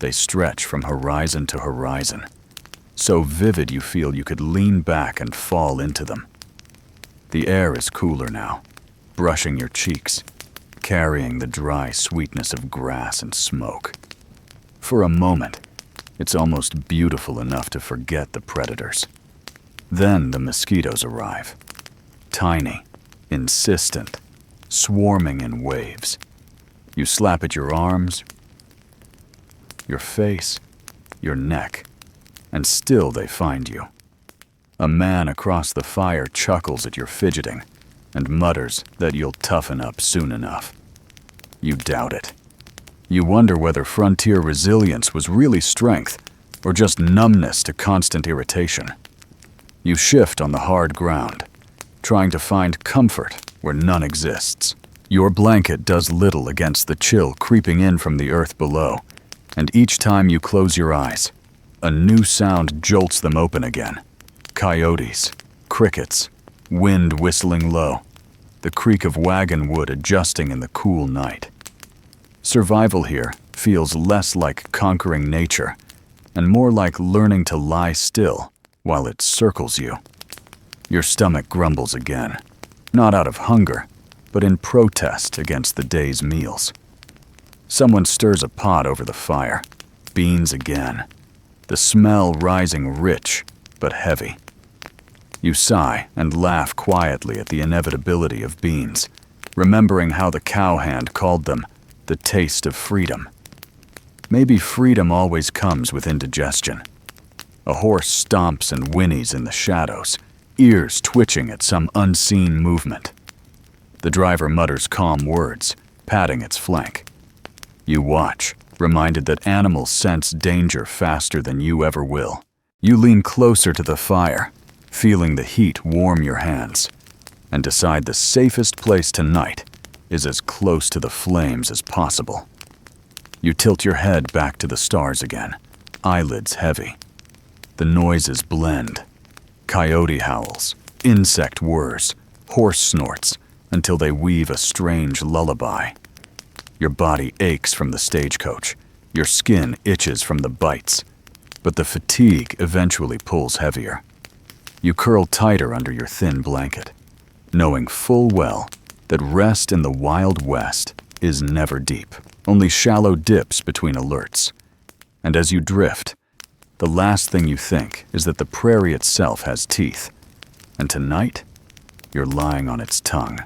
They stretch from horizon to horizon, so vivid you feel you could lean back and fall into them. The air is cooler now, brushing your cheeks, carrying the dry sweetness of grass and smoke. For a moment, it's almost beautiful enough to forget the predators. Then the mosquitoes arrive. Tiny, insistent, swarming in waves. You slap at your arms, your face, your neck, and still they find you. A man across the fire chuckles at your fidgeting and mutters that you'll toughen up soon enough. You doubt it. You wonder whether frontier resilience was really strength or just numbness to constant irritation. You shift on the hard ground, trying to find comfort where none exists. Your blanket does little against the chill creeping in from the earth below, and each time you close your eyes, a new sound jolts them open again. Coyotes, crickets, wind whistling low, the creak of wagon wood adjusting in the cool night. Survival here feels less like conquering nature and more like learning to lie still while it circles you. Your stomach grumbles again, not out of hunger, but in protest against the day's meals. Someone stirs a pot over the fire, beans again, the smell rising rich but heavy. You sigh and laugh quietly at the inevitability of beans, remembering how the cowhand called them the taste of freedom. Maybe freedom always comes with indigestion. A horse stomps and whinnies in the shadows, ears twitching at some unseen movement. The driver mutters calm words, patting its flank. You watch, reminded that animals sense danger faster than you ever will. You lean closer to the fire, feeling the heat warm your hands, and decide the safest place tonight is as close to the flames as possible. You tilt your head back to the stars again, eyelids heavy. The noises blend. Coyote howls, insect whirs, horse snorts, until they weave a strange lullaby. Your body aches from the stagecoach. Your skin itches from the bites. But the fatigue eventually pulls heavier. You curl tighter under your thin blanket, knowing full well that rest in the Wild West is never deep, only shallow dips between alerts. And as you drift, the last thing you think is that the prairie itself has teeth, and tonight, you're lying on its tongue.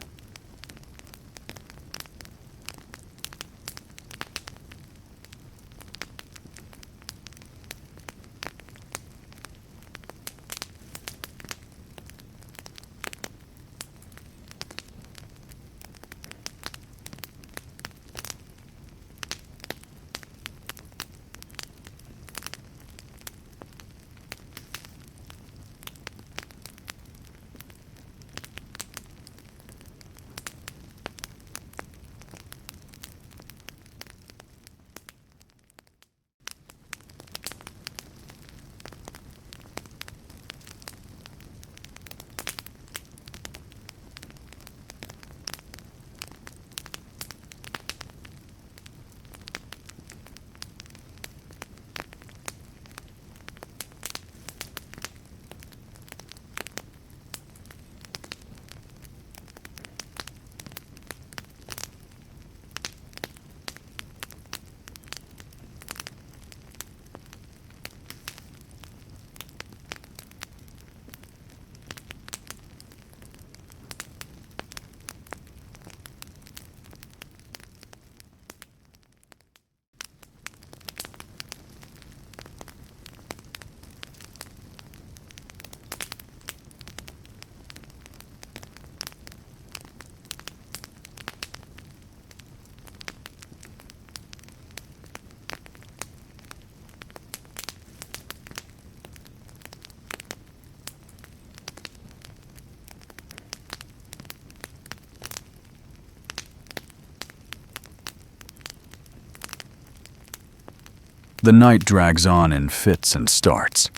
The night drags on in fits and starts,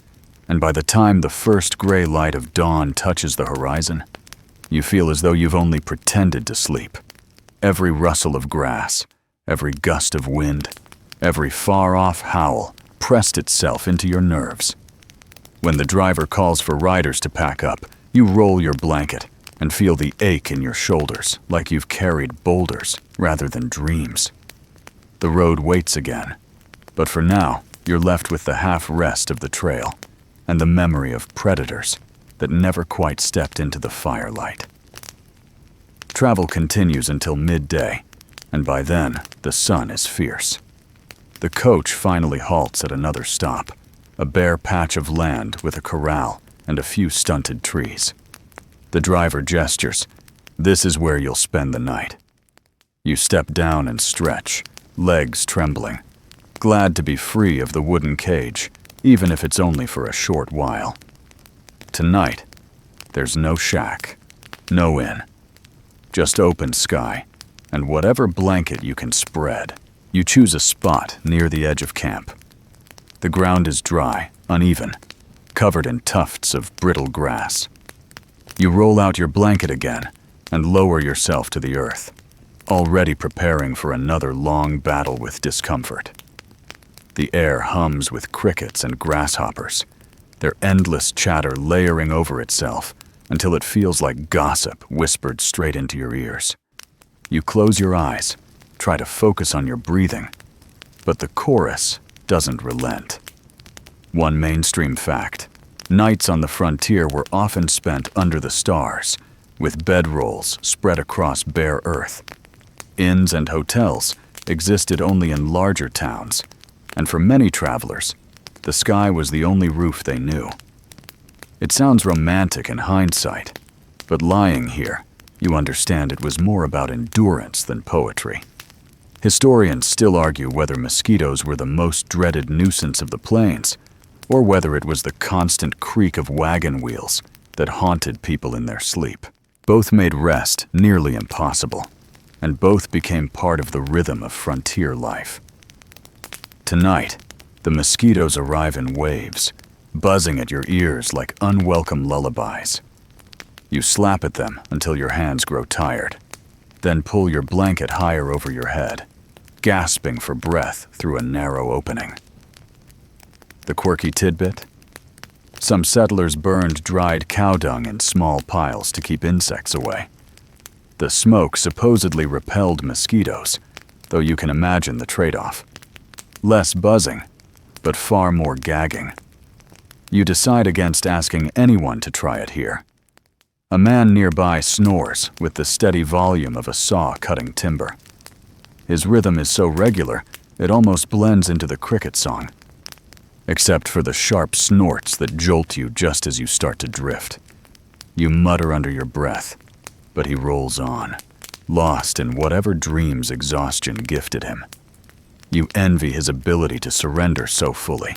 and by the time the first gray light of dawn touches the horizon, you feel as though you've only pretended to sleep. Every rustle of grass, every gust of wind, every far-off howl pressed itself into your nerves. When the driver calls for riders to pack up, you roll your blanket and feel the ache in your shoulders like you've carried boulders rather than dreams. The road waits again. But for now, you're left with the half-rest of the trail and the memory of predators that never quite stepped into the firelight. Travel continues until midday, and by then, the sun is fierce. The coach finally halts at another stop, a bare patch of land with a corral and a few stunted trees. The driver gestures. This is where you'll spend the night. You step down and stretch, legs trembling, glad to be free of the wooden cage, even if it's only for a short while. Tonight, there's no shack, no inn, just open sky, and whatever blanket you can spread. You choose a spot near the edge of camp. The ground is dry, uneven, covered in tufts of brittle grass. You roll out your blanket again and lower yourself to the earth, already preparing for another long battle with discomfort. The air hums with crickets and grasshoppers, their endless chatter layering over itself until it feels like gossip whispered straight into your ears. You close your eyes, try to focus on your breathing, but the chorus doesn't relent. One mainstream fact: nights on the frontier were often spent under the stars, with bedrolls spread across bare earth. Inns and hotels existed only in larger towns, and for many travelers, the sky was the only roof they knew. It sounds romantic in hindsight, but lying here, you understand it was more about endurance than poetry. Historians still argue whether mosquitoes were the most dreaded nuisance of the plains, or whether it was the constant creak of wagon wheels that haunted people in their sleep. Both made rest nearly impossible, and both became part of the rhythm of frontier life. Tonight, the mosquitoes arrive in waves, buzzing at your ears like unwelcome lullabies. You slap at them until your hands grow tired, then pull your blanket higher over your head, gasping for breath through a narrow opening. The quirky tidbit? Some settlers burned dried cow dung in small piles to keep insects away. The smoke supposedly repelled mosquitoes, though you can imagine the trade-off. Less buzzing, but far more gagging. You decide against asking anyone to try it here. A man nearby snores with the steady volume of a saw cutting timber. His rhythm is so regular, it almost blends into the cricket song, except for the sharp snorts that jolt you just as you start to drift. You mutter under your breath, but he rolls on, lost in whatever dreams exhaustion gifted him. You envy his ability to surrender so fully.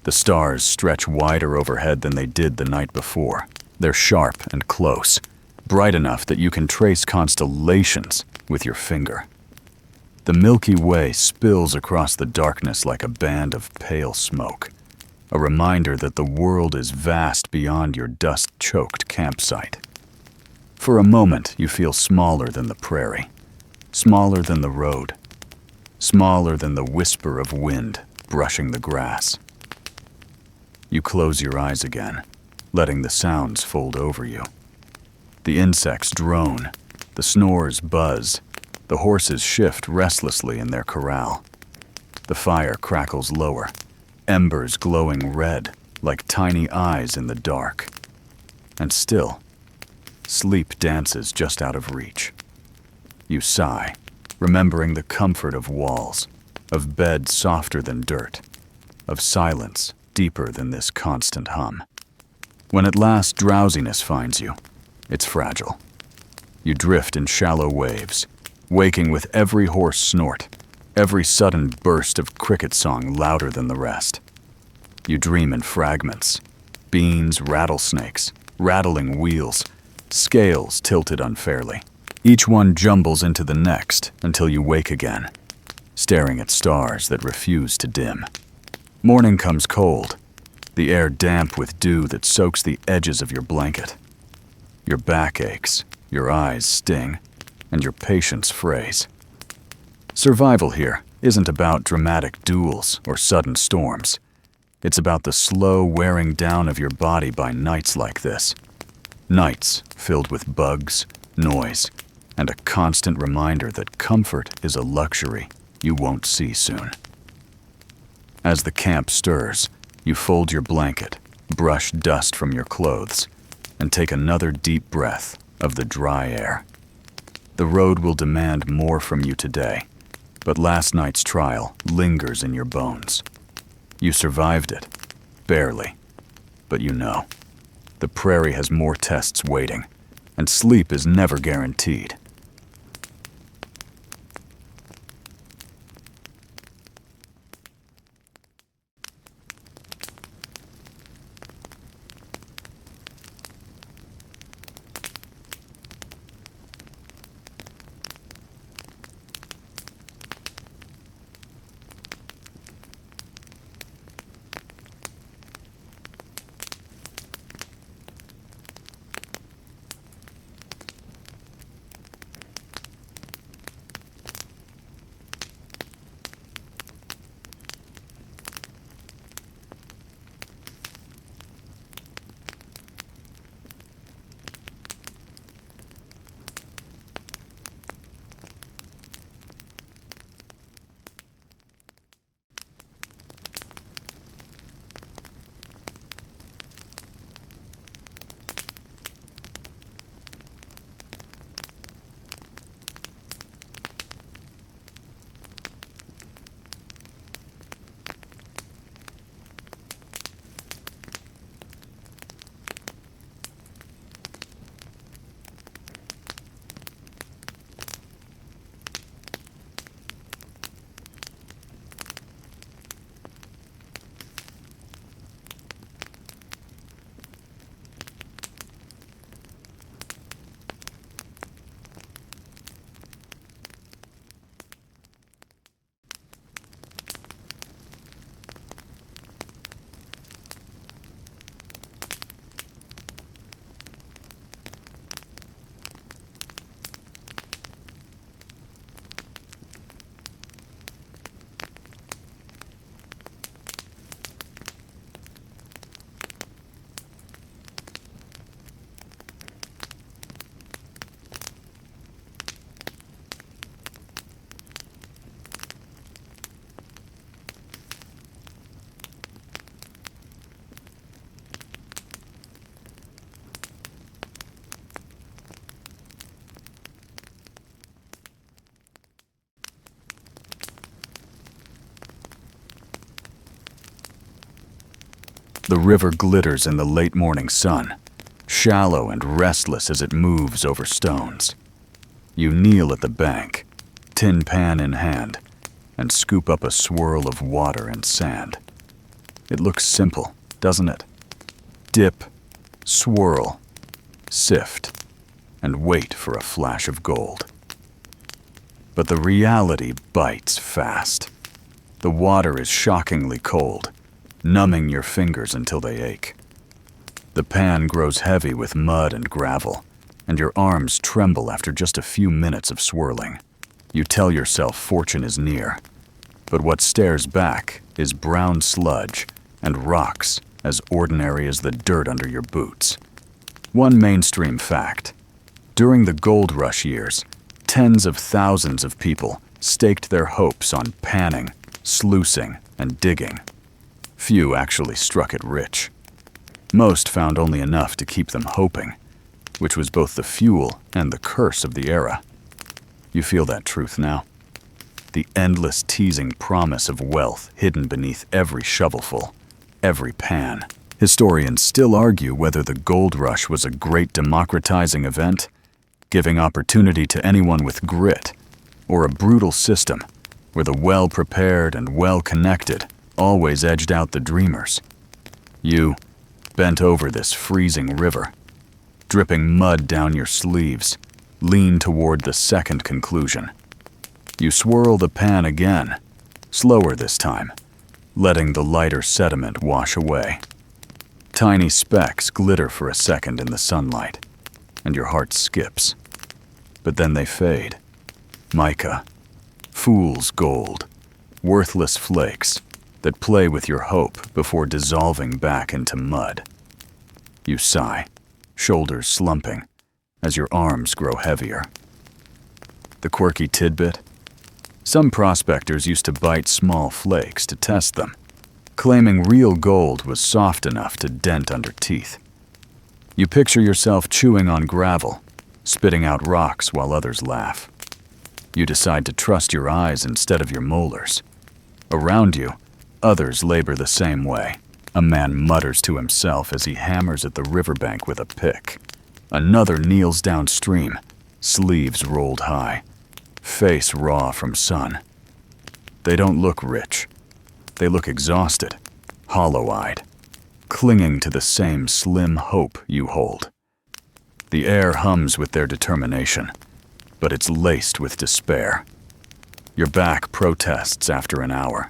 The stars stretch wider overhead than they did the night before. They're sharp and close, bright enough that you can trace constellations with your finger. The Milky Way spills across the darkness like a band of pale smoke, a reminder that the world is vast beyond your dust-choked campsite. For a moment, you feel smaller than the prairie, smaller than the road, smaller than the whisper of wind brushing the grass. You close your eyes again, letting the sounds fold over you. The insects drone, the snores buzz, the horses shift restlessly in their corral. The fire crackles lower, embers glowing red like tiny eyes in the dark. And still, sleep dances just out of reach. You sigh, remembering the comfort of walls, of bed softer than dirt, of silence deeper than this constant hum. When at last drowsiness finds you, it's fragile. You drift in shallow waves, waking with every hoarse snort, every sudden burst of cricket song louder than the rest. You dream in fragments, beans, rattlesnakes, rattling wheels, scales tilted unfairly. Each one jumbles into the next until you wake again, staring at stars that refuse to dim. Morning comes cold, the air damp with dew that soaks the edges of your blanket. Your back aches, your eyes sting, and your patience frays. Survival here isn't about dramatic duels or sudden storms. It's about the slow wearing down of your body by nights like this. Nights filled with bugs, noise, and a constant reminder that comfort is a luxury you won't see soon. As the camp stirs, you fold your blanket, brush dust from your clothes, and take another deep breath of the dry air. The road will demand more from you today, but last night's trial lingers in your bones. You survived it, barely, but you know. The prairie has more tests waiting, and sleep is never guaranteed. The river glitters in the late morning sun, shallow and restless as it moves over stones. You kneel at the bank, tin pan in hand, and scoop up a swirl of water and sand. It looks simple, doesn't it? Dip, swirl, sift, and wait for a flash of gold. But the reality bites fast. The water is shockingly cold, numbing your fingers until they ache. The pan grows heavy with mud and gravel, and your arms tremble after just a few minutes of swirling. You tell yourself fortune is near, but what stares back is brown sludge and rocks as ordinary as the dirt under your boots. One mainstream fact: during the gold rush years, tens of thousands of people staked their hopes on panning, sluicing, and digging. Few actually struck it rich. Most found only enough to keep them hoping, which was both the fuel and the curse of the era. You feel that truth now. The endless teasing promise of wealth hidden beneath every shovelful, every pan. Historians still argue whether the gold rush was a great democratizing event, giving opportunity to anyone with grit, or a brutal system where the well-prepared and well-connected always edged out the dreamers. You, bent over this freezing river, dripping mud down your sleeves, lean toward the second conclusion. You swirl the pan again, slower this time, letting the lighter sediment wash away. Tiny specks glitter for a second in the sunlight, and your heart skips. But then they fade. Mica, fool's gold, worthless flakes that play with your hope before dissolving back into mud. You sigh, shoulders slumping, as your arms grow heavier. The quirky tidbit? Some prospectors used to bite small flakes to test them, claiming real gold was soft enough to dent under teeth. You picture yourself chewing on gravel, spitting out rocks while others laugh. You decide to trust your eyes instead of your molars. Around you, others labor the same way. A man mutters to himself as he hammers at the riverbank with a pick. Another kneels downstream, sleeves rolled high, face raw from sun. They don't look rich. They look exhausted, hollow-eyed, clinging to the same slim hope you hold. The air hums with their determination, but it's laced with despair. Your back protests after an hour.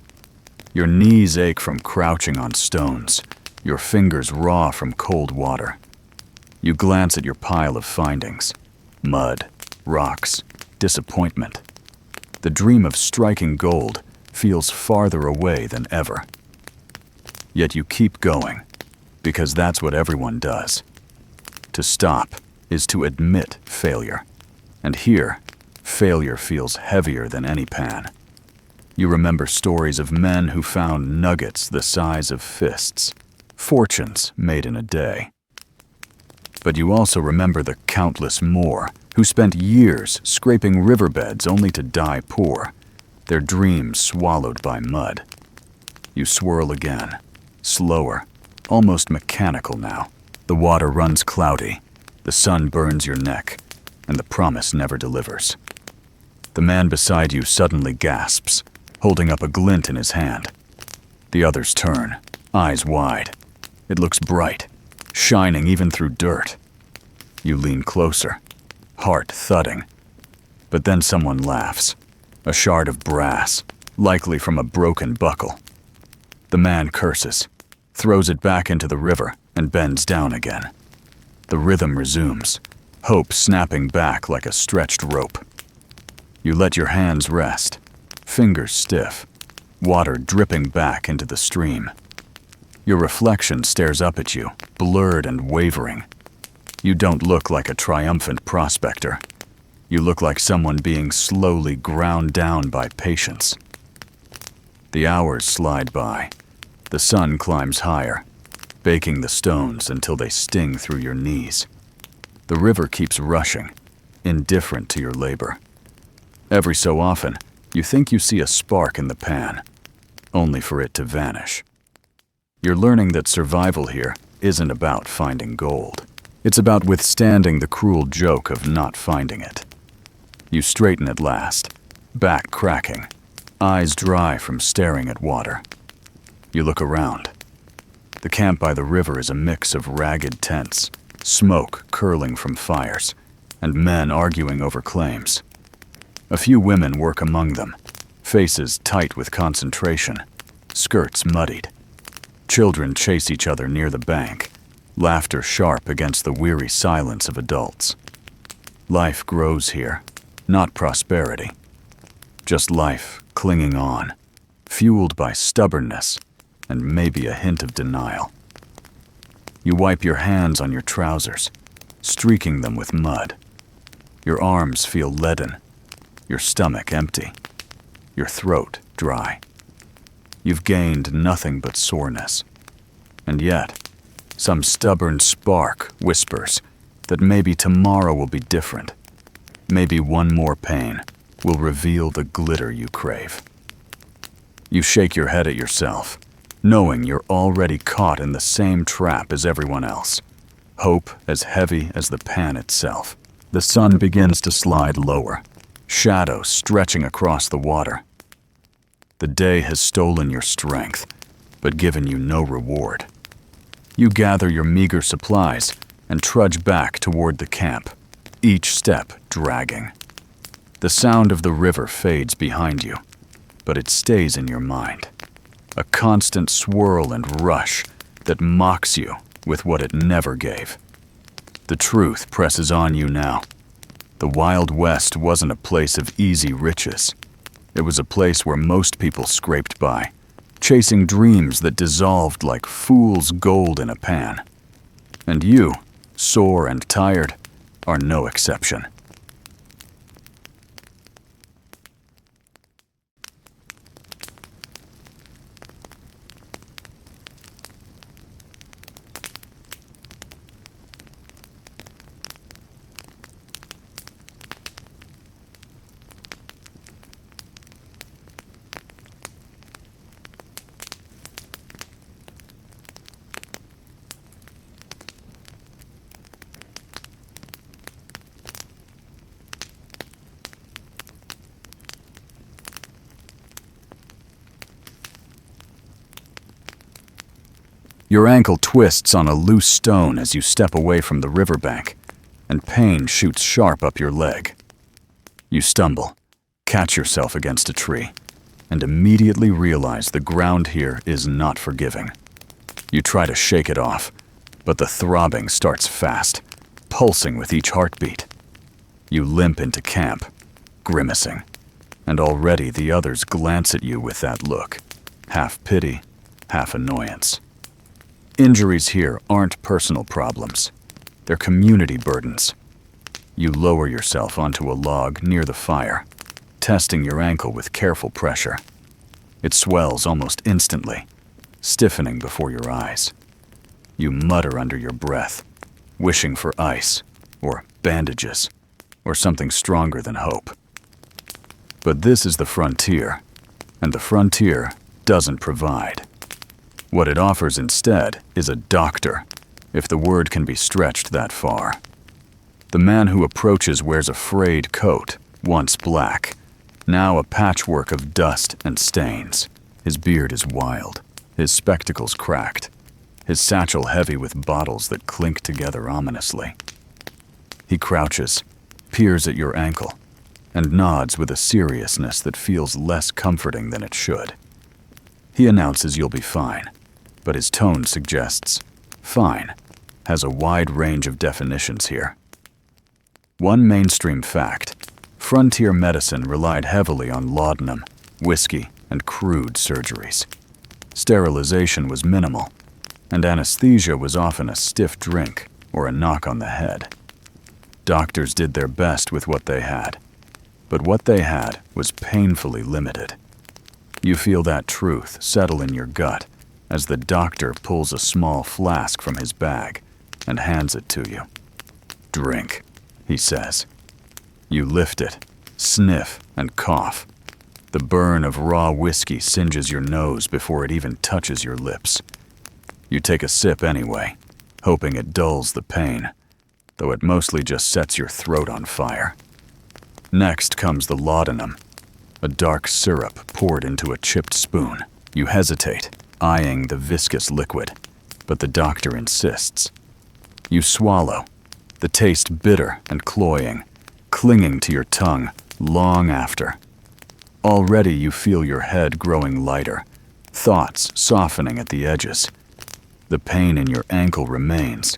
Your knees ache from crouching on stones, your fingers raw from cold water. You glance at your pile of findings: mud, rocks, disappointment. The dream of striking gold feels farther away than ever. Yet you keep going, because that's what everyone does. To stop is to admit failure. And here, failure feels heavier than any pan. You remember stories of men who found nuggets the size of fists, fortunes made in a day. But you also remember the countless more who spent years scraping riverbeds only to die poor, their dreams swallowed by mud. You swirl again, slower, almost mechanical now. The water runs cloudy, the sun burns your neck, and the promise never delivers. The man beside you suddenly gasps, holding up a glint in his hand. The others turn, eyes wide. It looks bright, shining even through dirt. You lean closer, heart thudding. But then someone laughs, a shard of brass, likely from a broken buckle. The man curses, throws it back into the river, and bends down again. The rhythm resumes, hope snapping back like a stretched rope. You let your hands rest, fingers stiff, water dripping back into the stream. Your reflection stares up at you, blurred and wavering. You don't look like a triumphant prospector. You look like someone being slowly ground down by patience. The hours slide by. The sun climbs higher, baking the stones until they sting through your knees. The river keeps rushing, indifferent to your labor. Every so often, you think you see a spark in the pan, only for it to vanish. You're learning that survival here isn't about finding gold. It's about withstanding the cruel joke of not finding it. You straighten at last, back cracking, eyes dry from staring at water. You look around. The camp by the river is a mix of ragged tents, smoke curling from fires, and men arguing over claims. A few women work among them, faces tight with concentration, skirts muddied. Children chase each other near the bank, laughter sharp against the weary silence of adults. Life grows here, not prosperity. Just life clinging on, fueled by stubbornness and maybe a hint of denial. You wipe your hands on your trousers, streaking them with mud. Your arms feel leaden, your stomach empty, your throat dry. You've gained nothing but soreness. And yet, some stubborn spark whispers that maybe tomorrow will be different. Maybe one more pain will reveal the glitter you crave. You shake your head at yourself, knowing you're already caught in the same trap as everyone else. Hope as heavy as the pan itself. The sun begins to slide lower, shadows stretching across the water. The day has stolen your strength, but given you no reward. You gather your meager supplies and trudge back toward the camp, each step dragging. The sound of the river fades behind you, but it stays in your mind. A constant swirl and rush that mocks you with what it never gave. The truth presses on you now. The Wild West wasn't a place of easy riches. It was a place where most people scraped by, chasing dreams that dissolved like fool's gold in a pan. And you, sore and tired, are no exception. Your ankle twists on a loose stone as you step away from the riverbank, and pain shoots sharp up your leg. You stumble, catch yourself against a tree, and immediately realize the ground here is not forgiving. You try to shake it off, but the throbbing starts fast, pulsing with each heartbeat. You limp into camp, grimacing, and already the others glance at you with that look, half pity, half annoyance. Injuries here aren't personal problems. They're community burdens. You lower yourself onto a log near the fire, testing your ankle with careful pressure. It swells almost instantly, stiffening before your eyes. You mutter under your breath, wishing for ice, or bandages, or something stronger than hope. But this is the frontier, and the frontier doesn't provide. What it offers instead is a doctor, if the word can be stretched that far. The man who approaches wears a frayed coat, once black, now a patchwork of dust and stains. His beard is wild, his spectacles cracked, his satchel heavy with bottles that clink together ominously. He crouches, peers at your ankle, and nods with a seriousness that feels less comforting than it should. He announces you'll be fine, but his tone suggests fine has a wide range of definitions here. One mainstream fact: frontier medicine relied heavily on laudanum, whiskey, and crude surgeries. Sterilization was minimal, and anesthesia was often a stiff drink or a knock on the head. Doctors did their best with what they had, but what they had was painfully limited. You feel that truth settle in your gut as the doctor pulls a small flask from his bag and hands it to you. "Drink," he says. You lift it, sniff, and cough. The burn of raw whiskey singes your nose before it even touches your lips. You take a sip anyway, hoping it dulls the pain, though it mostly just sets your throat on fire. Next comes the laudanum, a dark syrup poured into a chipped spoon. You hesitate, eyeing the viscous liquid, but the doctor insists. You swallow, the taste bitter and cloying, clinging to your tongue long after. Already you feel your head growing lighter, thoughts softening at the edges. The pain in your ankle remains,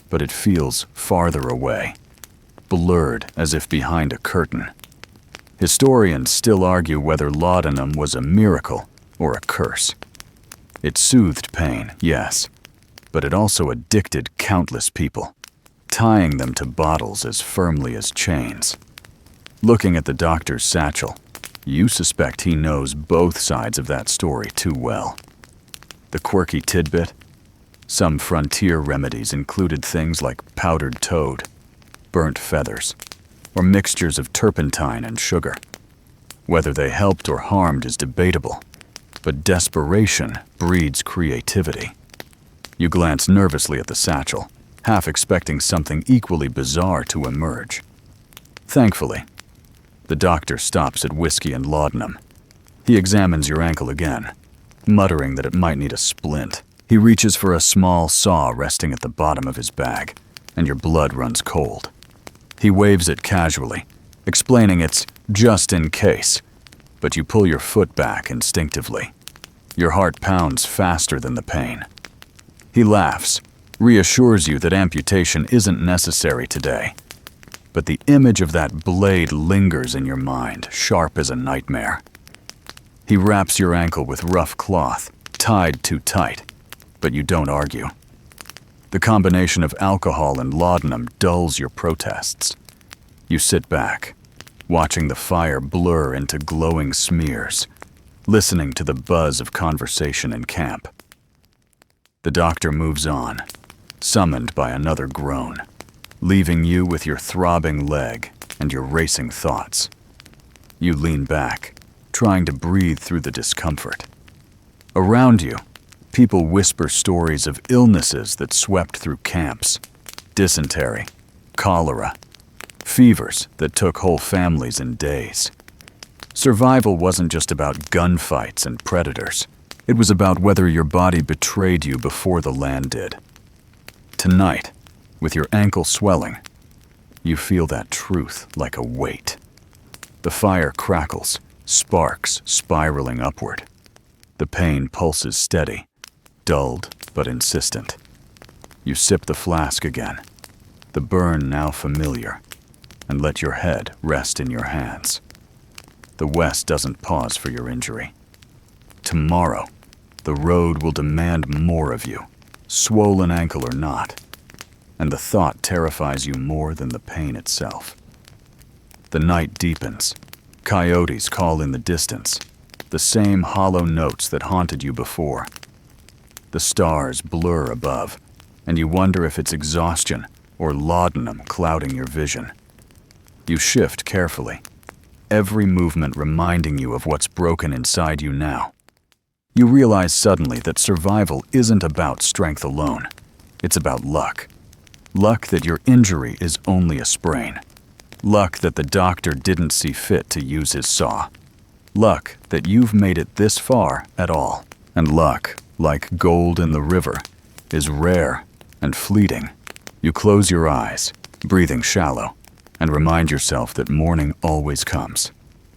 but it feels farther away, blurred as if behind a curtain. Historians still argue whether laudanum was a miracle or a curse. It soothed pain, yes, but it also addicted countless people, tying them to bottles as firmly as chains. Looking at the doctor's satchel, you suspect he knows both sides of that story too well. The quirky tidbit? Some frontier remedies included things like powdered toad, burnt feathers, or mixtures of turpentine and sugar. Whether they helped or harmed is debatable, but desperation breeds creativity. You glance nervously at the satchel, half expecting something equally bizarre to emerge. Thankfully, the doctor stops at whiskey and laudanum. He examines your ankle again, muttering that it might need a splint. He reaches for a small saw resting at the bottom of his bag, and your blood runs cold. He waves it casually, explaining it's just in case, but you pull your foot back instinctively. Your heart pounds faster than the pain. He laughs, reassures you that amputation isn't necessary today, but the image of that blade lingers in your mind, sharp as a nightmare. He wraps your ankle with rough cloth, tied too tight, but you don't argue. The combination of alcohol and laudanum dulls your protests. You sit back, watching the fire blur into glowing smears, listening to the buzz of conversation in camp. The doctor moves on, summoned by another groan, leaving you with your throbbing leg and your racing thoughts. You lean back, trying to breathe through the discomfort. Around you, people whisper stories of illnesses that swept through camps: dysentery, cholera, fevers that took whole families in days. Survival wasn't just about gunfights and predators. It was about whether your body betrayed you before the land did. Tonight, with your ankle swelling, you feel that truth like a weight. The fire crackles, sparks spiraling upward. The pain pulses steady, dulled but insistent. You sip the flask again, the burn now familiar, and let your head rest in your hands. The West doesn't pause for your injury. Tomorrow, the road will demand more of you, swollen ankle or not, and the thought terrifies you more than the pain itself. The night deepens. Coyotes call in the distance, the same hollow notes that haunted you before. The stars blur above, and you wonder if it's exhaustion or laudanum clouding your vision. You shift carefully, every movement reminding you of what's broken inside you now. You realize suddenly that survival isn't about strength alone. It's about luck. Luck that your injury is only a sprain. Luck that the doctor didn't see fit to use his saw. Luck that you've made it this far at all. And luck, like gold in the river, is rare and fleeting. You close your eyes, breathing shallow, and remind yourself that morning always comes,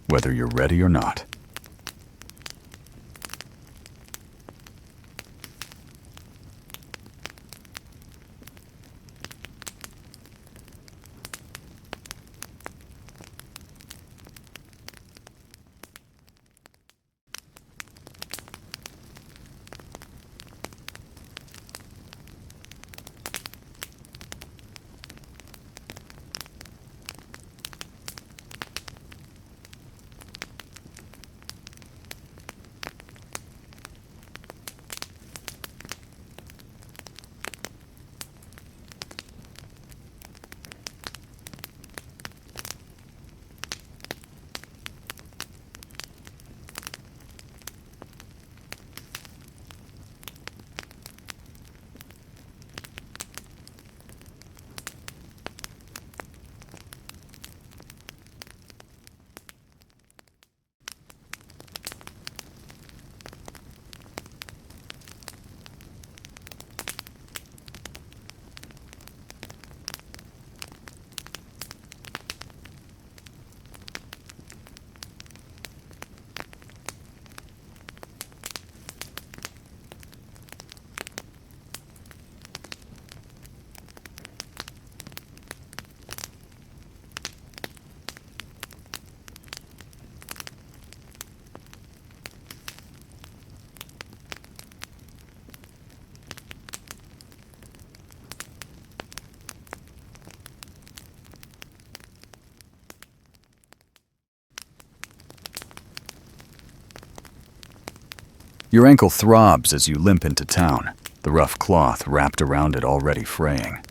whether you're ready or not. Your ankle throbs as you limp into town, the rough cloth wrapped around it already fraying.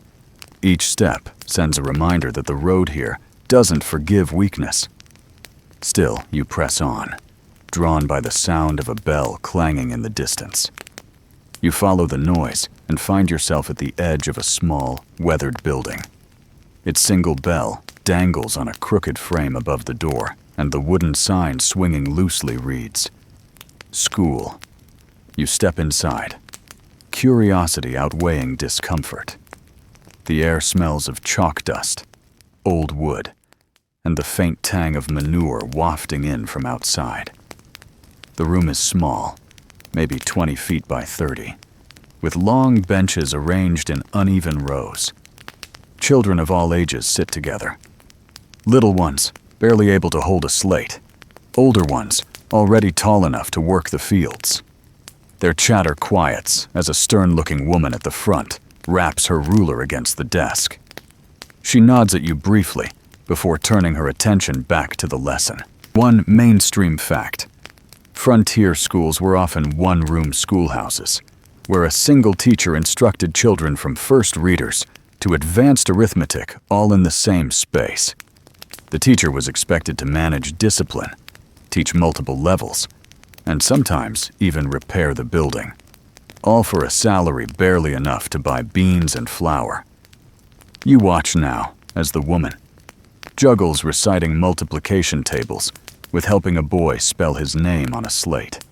Each step sends a reminder that the road here doesn't forgive weakness. Still, you press on, drawn by the sound of a bell clanging in the distance. You follow the noise and find yourself at the edge of a small, weathered building. Its single bell dangles on a crooked frame above the door, and the wooden sign swinging loosely reads, "School." You step inside, curiosity outweighing discomfort. The air smells of chalk dust, old wood, and the faint tang of manure wafting in from outside. The room is small, maybe 20 feet by 30, with long benches arranged in uneven rows. Children of all ages sit together. Little ones, barely able to hold a slate. Older ones, already tall enough to work the fields. Their chatter quiets as a stern-looking woman at the front raps her ruler against the desk. She nods at you briefly before turning her attention back to the lesson. One mainstream fact: frontier schools were often one-room schoolhouses, where a single teacher instructed children from first readers to advanced arithmetic all in the same space. The teacher was expected to manage discipline, teach multiple levels, and sometimes even repair the building, all for a salary barely enough to buy beans and flour. You watch now as the woman juggles reciting multiplication tables with helping a boy spell his name on a slate.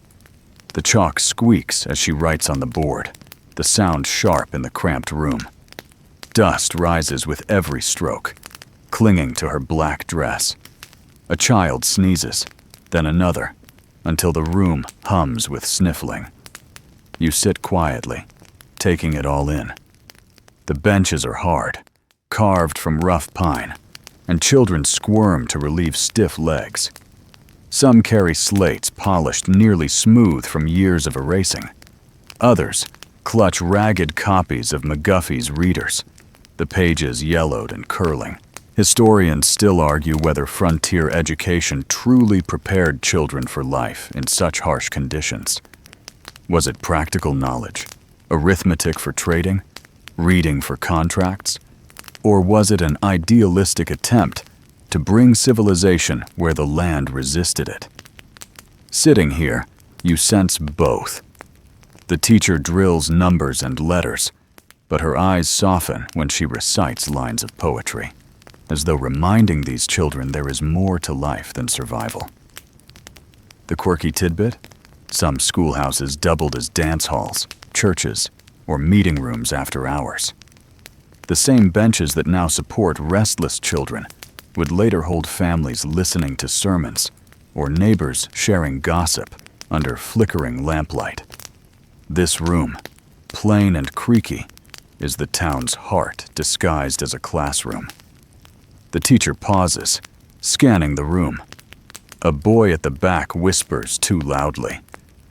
The chalk squeaks as she writes on the board, the sound sharp in the cramped room. Dust rises with every stroke, clinging to her black dress. A child sneezes, then another, until the room hums with sniffling. You sit quietly, taking it all in. The benches are hard, carved from rough pine, and children squirm to relieve stiff legs. Some carry slates polished nearly smooth from years of erasing. Others clutch ragged copies of McGuffey's Readers, the pages yellowed and curling. Historians still argue whether frontier education truly prepared children for life in such harsh conditions. Was it practical knowledge, arithmetic for trading, reading for contracts, or was it an idealistic attempt to bring civilization where the land resisted it? Sitting here, you sense both. The teacher drills numbers and letters, but her eyes soften when she recites lines of poetry, as though reminding these children there is more to life than survival. The quirky tidbit? Some schoolhouses doubled as dance halls, churches, or meeting rooms after hours. The same benches that now support restless children would later hold families listening to sermons or neighbors sharing gossip under flickering lamplight. This room, plain and creaky, is the town's heart disguised as a classroom. The teacher pauses, scanning the room. A boy at the back whispers too loudly,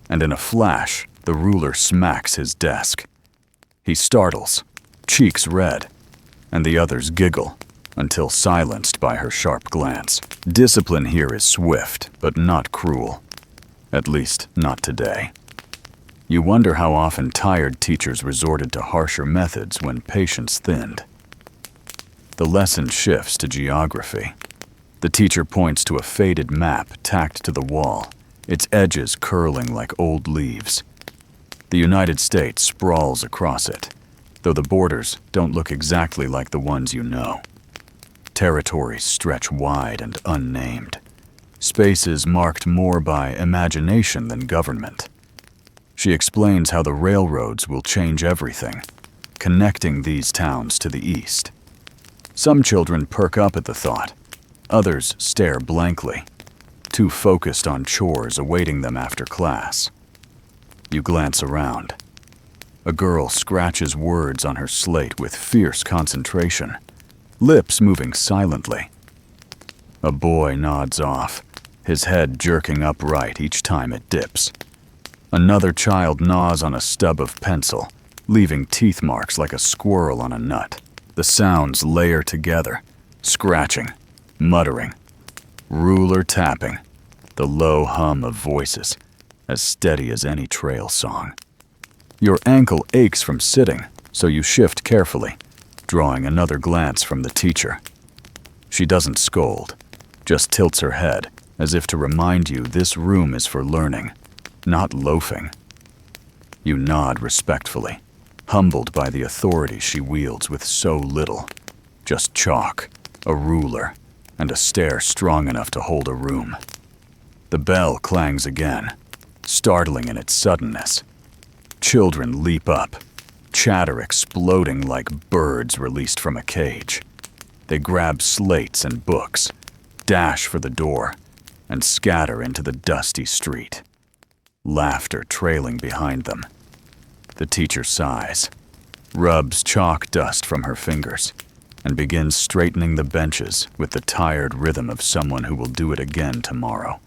and in a flash, the ruler smacks his desk. He startles, cheeks red, and the others giggle until silenced by her sharp glance. Discipline here is swift, but not cruel. At least, not today. You wonder how often tired teachers resorted to harsher methods when patience thinned. The lesson shifts to geography. The teacher points to a faded map tacked to the wall, its edges curling like old leaves. The United States sprawls across it, though the borders don't look exactly like the ones you know. Territories stretch wide and unnamed, spaces marked more by imagination than government. She explains how the railroads will change everything, connecting these towns to the east. Some children perk up at the thought, others stare blankly, too focused on chores awaiting them after class. You glance around. A girl scratches words on her slate with fierce concentration, lips moving silently. A boy nods off, his head jerking upright each time it dips. Another child gnaws on a stub of pencil, leaving teeth marks like a squirrel on a nut. The sounds layer together, scratching, muttering, ruler tapping, the low hum of voices, as steady as any trail song. Your ankle aches from sitting, so you shift carefully, drawing another glance from the teacher. She doesn't scold, just tilts her head, as if to remind you this room is for learning, not loafing. You nod respectfully, humbled by the authority she wields with so little. Just chalk, a ruler, and a stare strong enough to hold a room. The bell clangs again, startling in its suddenness. Children leap up, chatter exploding like birds released from a cage. They grab slates and books, dash for the door, and scatter into the dusty street. Laughter trailing behind them. The teacher sighs, rubs chalk dust from her fingers, and begins straightening the benches with the tired rhythm of someone who will do it again tomorrow.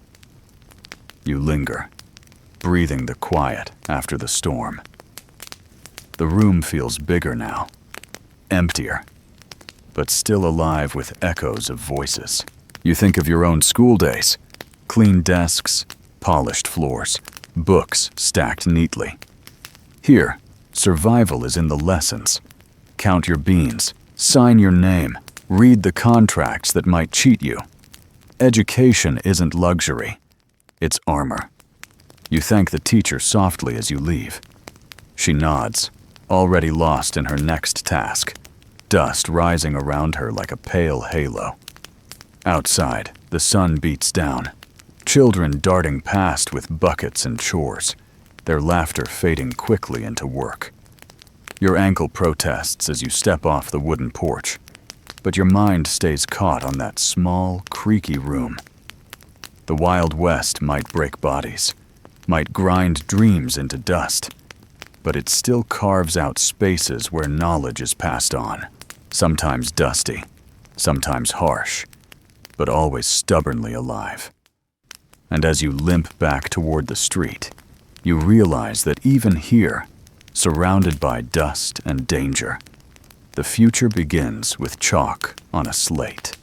You linger, breathing the quiet after the storm. The room feels bigger now, emptier, but still alive with echoes of voices. You think of your own school days, clean desks, polished floors, books stacked neatly. Here, survival is in the lessons. Count your beans, sign your name, read the contracts that might cheat you. Education isn't luxury, it's armor. You thank the teacher softly as you leave. She nods, already lost in her next task, dust rising around her like a pale halo. Outside, the sun beats down, children darting past with buckets and chores, their laughter fading quickly into work. Your ankle protests as you step off the wooden porch, but your mind stays caught on that small, creaky room. The Wild West might break bodies, might grind dreams into dust, but it still carves out spaces where knowledge is passed on, sometimes dusty, sometimes harsh, but always stubbornly alive. And as you limp back toward the street, you realize that even here, surrounded by dust and danger, the future begins with chalk on a slate.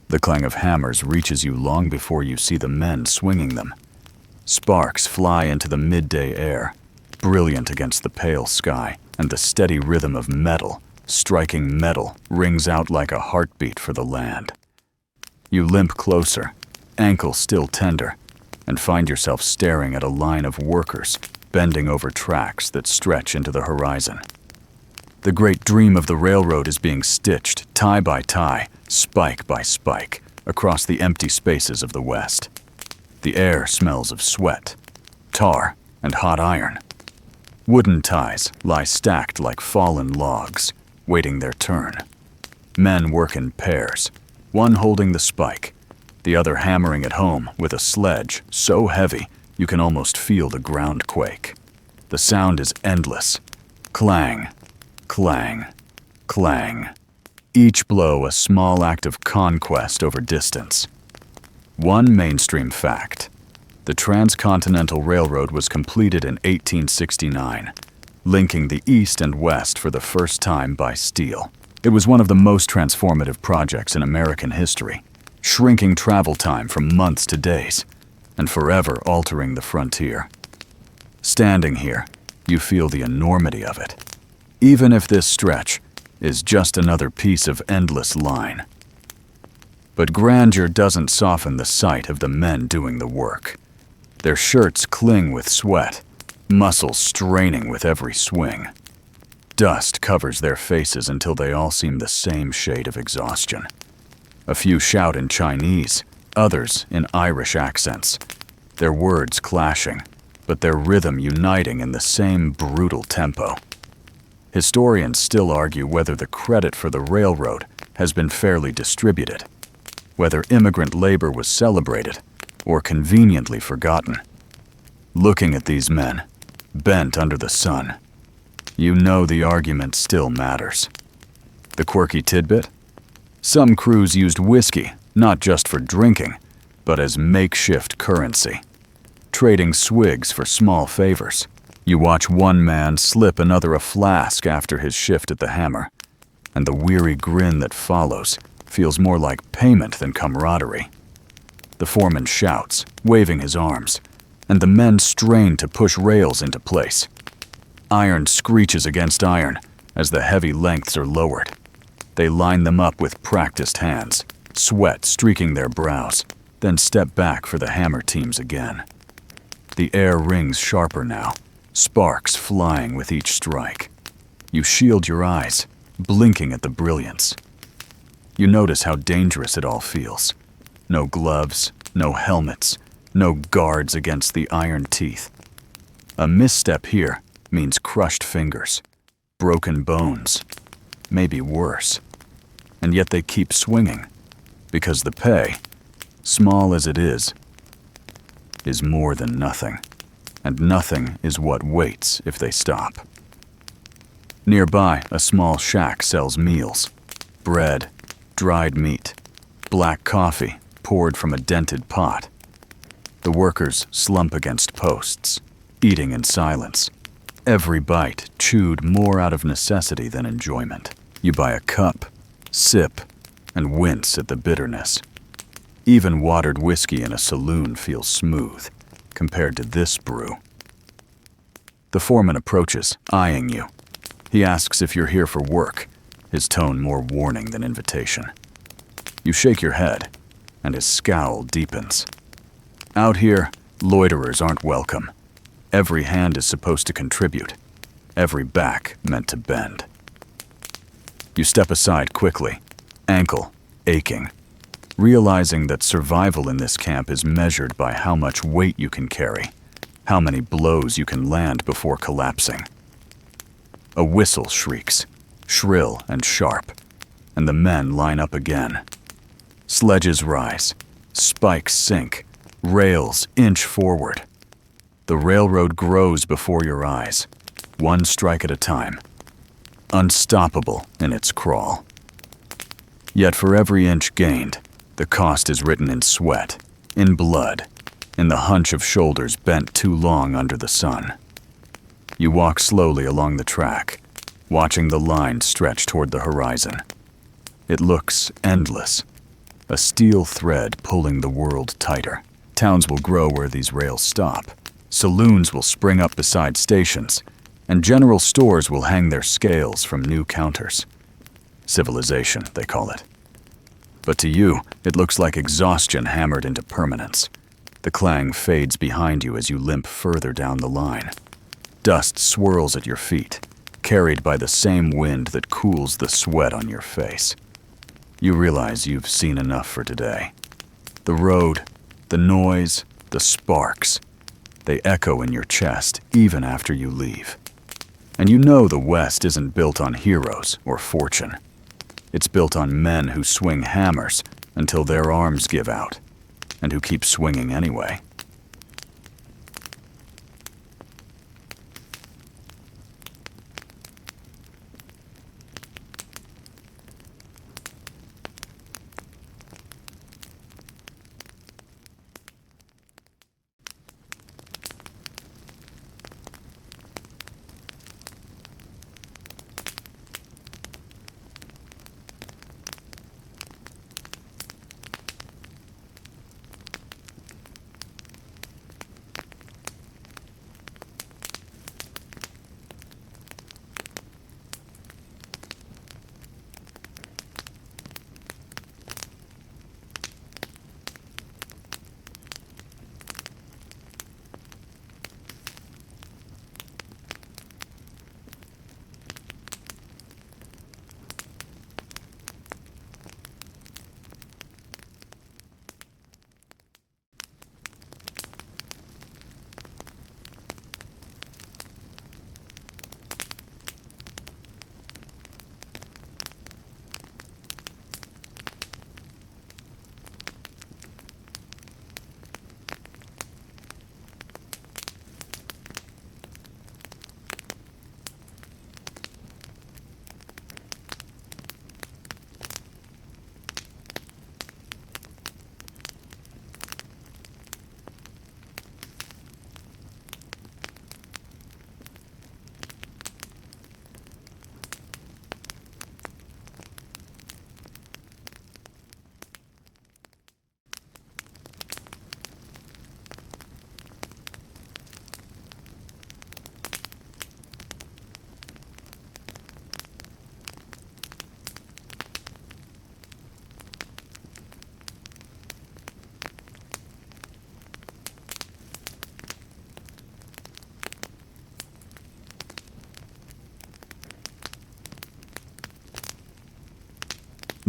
The clang of hammers reaches you long before you see the men swinging them. Sparks fly into the midday air, brilliant against the pale sky, and the steady rhythm of metal, striking metal, rings out like a heartbeat for the land. You limp closer, ankle still tender, and find yourself staring at a line of workers bending over tracks that stretch into the horizon. The great dream of the railroad is being stitched, tie by tie, spike by spike, across the empty spaces of the West. The air smells of sweat, tar, and hot iron. Wooden ties lie stacked like fallen logs, waiting their turn. Men work in pairs, one holding the spike, the other hammering it home with a sledge so heavy you can almost feel the ground quake. The sound is endless. Clang, clang, clang. Each blow a small act of conquest over distance. One mainstream fact: the Transcontinental Railroad was completed in 1869, linking the East and West for the first time by steel. It was one of the most transformative projects in American history, shrinking travel time from months to days, and forever altering the frontier. Standing here, you feel the enormity of it, even if this stretch is just another piece of endless line. But grandeur doesn't soften the sight of the men doing the work. Their shirts cling with sweat, muscles straining with every swing. Dust covers their faces until they all seem the same shade of exhaustion. A few shout in Chinese, others in Irish accents, their words clashing, but their rhythm uniting in the same brutal tempo. Historians still argue whether the credit for the railroad has been fairly distributed, whether immigrant labor was celebrated or conveniently forgotten. Looking at these men, bent under the sun, you know the argument still matters. The quirky tidbit? Some crews used whiskey, not just for drinking, but as makeshift currency. trading swigs for small favors. You watch one man slip another a flask after his shift at the hammer, and the weary grin that follows feels more like payment than camaraderie. The foreman shouts, waving his arms, and the men strain to push rails into place. Iron screeches against iron as the heavy lengths are lowered. They line them up with practiced hands, sweat streaking their brows, then step back for the hammer teams again. The air rings sharper now, sparks flying with each strike. You shield your eyes, blinking at the brilliance. You notice how dangerous it all feels. No gloves, no helmets, no guards against the iron teeth. A misstep here means crushed fingers, broken bones, maybe worse. And yet they keep swinging, because the pay, small as it is more than nothing. And nothing is what waits if they stop. Nearby, a small shack sells meals, bread, dried meat, black coffee poured from a dented pot. The workers slump against posts, eating in silence. Every bite chewed more out of necessity than enjoyment. You buy a cup, sip, and wince at the bitterness. Even watered whiskey in a saloon feels smooth compared to this brew. The foreman approaches, eyeing you. He asks if you're here for work, his tone more warning than invitation. You shake your head, and his scowl deepens. Out here, loiterers aren't welcome. Every hand is supposed to contribute, every back meant to bend. You step aside quickly, ankle aching, realizing that survival in this camp is measured by how much weight you can carry, how many blows you can land before collapsing. A whistle shrieks, shrill and sharp, and the men line up again. Sledges rise, spikes sink, rails inch forward. The railroad grows before your eyes, one strike at a time, unstoppable in its crawl. Yet for every inch gained, the cost is written in sweat, in blood, in the hunch of shoulders bent too long under the sun. You walk slowly along the track, watching the line stretch toward the horizon. It looks endless, a steel thread pulling the world tighter. Towns will grow where these rails stop. Saloons will spring up beside stations, and general stores will hang their scales from new counters. Civilization, they call it. But to you, it looks like exhaustion hammered into permanence. The clang fades behind you as you limp further down the line. Dust swirls at your feet, carried by the same wind that cools the sweat on your face. You realize you've seen enough for today. The road, the noise, the sparks, they echo in your chest even after you leave. And you know the West isn't built on heroes or fortune. It's built on men who swing hammers until their arms give out, and who keep swinging anyway.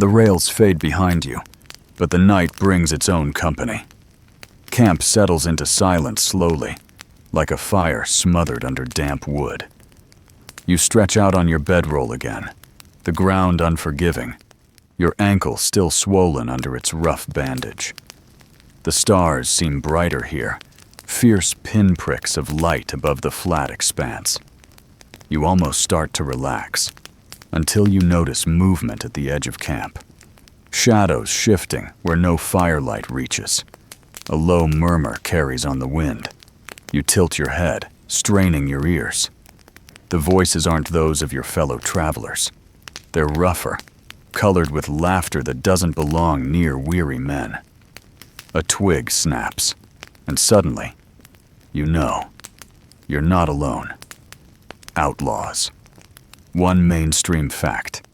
The rails fade behind you, but the night brings its own company. Camp settles into silence slowly, like a fire smothered under damp wood. You stretch out on your bedroll again, the ground unforgiving, your ankle still swollen under its rough bandage. The stars seem brighter here, fierce pinpricks of light above the flat expanse. You almost start to relax, until you notice movement at the edge of camp. Shadows shifting where no firelight reaches. A low murmur carries on the wind. You tilt your head, straining your ears. The voices aren't those of your fellow travelers. They're rougher, colored with laughter that doesn't belong near weary men. A twig snaps, and suddenly, you know, you're not alone. Outlaws. One mainstream fact.